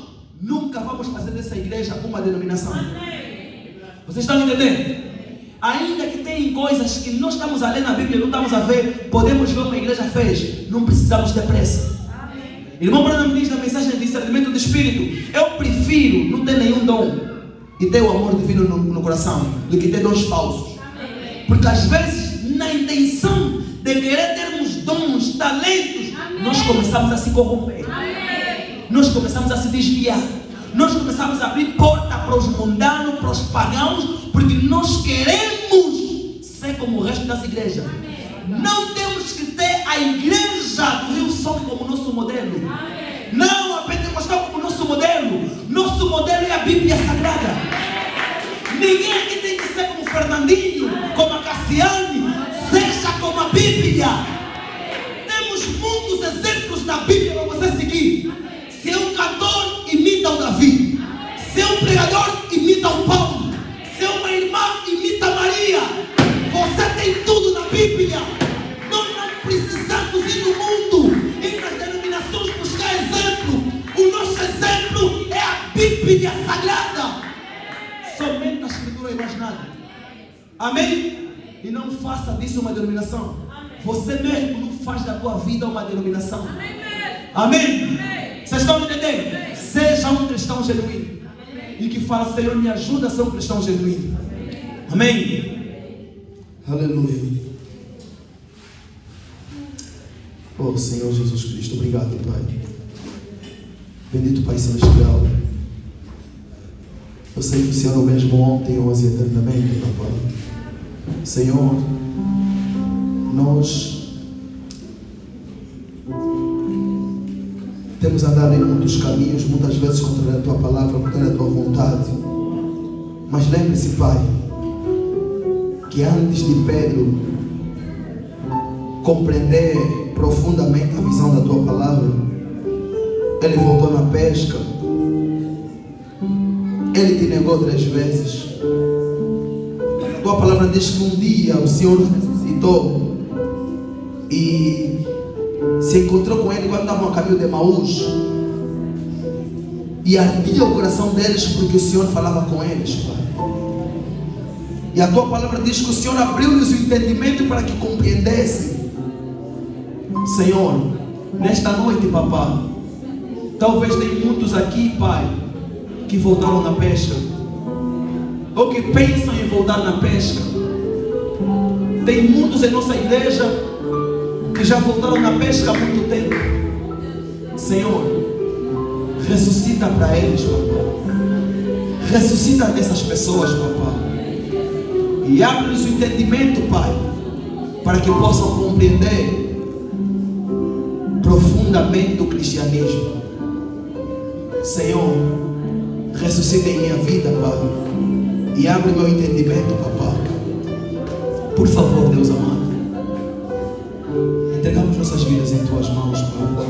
nunca vamos fazer dessa igreja uma denominação. Vocês estão entendendo? Ainda que tem coisas que nós estamos a ler na Bíblia, não estamos a ver, podemos ver o que a igreja fez. Não precisamos ter pressa. Irmão Branham diz na mensagem de discernimento do Espírito: eu prefiro não ter nenhum dom e ter o amor divino no coração do que ter dons falsos. Porque às vezes, na intenção de querer termos dons, talentos, nós começamos a se corromper. Nós começamos a se desviar. Nós começamos a abrir porta para os mundanos, para os pagãos, porque nós queremos ser como o resto das igrejas. Não temos que ter a igreja do Rio Som como nosso modelo. Não a Pentecostal como nosso modelo. Nosso modelo é a Bíblia Sagrada. Ninguém aqui tem que ser como Fernandinho, como a Cassiane. Seja como a Bíblia. Temos muitos exemplos da Bíblia para você Bíblia Sagrada. Somente na Escritura e mais nada. Amém? E não faça disso uma denominação. Você mesmo não faz da tua vida uma denominação. Amém? Vocês estão entendendo? Seja um cristão genuíno. E que fala, Senhor, me ajuda a ser um cristão genuíno. Amém? Aleluia. Oh Senhor Jesus Cristo, obrigado, Pai. Bendito Pai Celestial. Eu sei que o Senhor é o mesmo ontem, hoje e eternamente, Papai. Senhor, nós temos andado em muitos caminhos, muitas vezes contra a Tua palavra, contra a Tua vontade. Mas lembre-se, Pai, que antes de Pedro compreender profundamente a visão da Tua palavra, ele voltou na pesca. Ele te negou 3 vezes. A Tua palavra diz que um dia o Senhor ressuscitou e se encontrou com ele quando estavam a caminho de Emaús. E ardia o coração deles porque o Senhor falava com eles, Pai. E a Tua palavra diz que o Senhor abriu-lhes o entendimento para que compreendessem. Senhor, nesta noite, Papai, talvez tem muitos aqui, Pai, que voltaram na pesca, ou que pensam em voltar na pesca. Tem muitos em nossa igreja que já voltaram na pesca há muito tempo. Senhor, ressuscita para eles, Papai. Ressuscita essas pessoas, Papai. E abre-lhes o entendimento, Pai, para que possam compreender profundamente o cristianismo. Senhor, ressuscita em minha vida, Pai, e abre meu entendimento, Papai. Por favor, Deus amado, entregamos nossas vidas em Tuas mãos, Pai.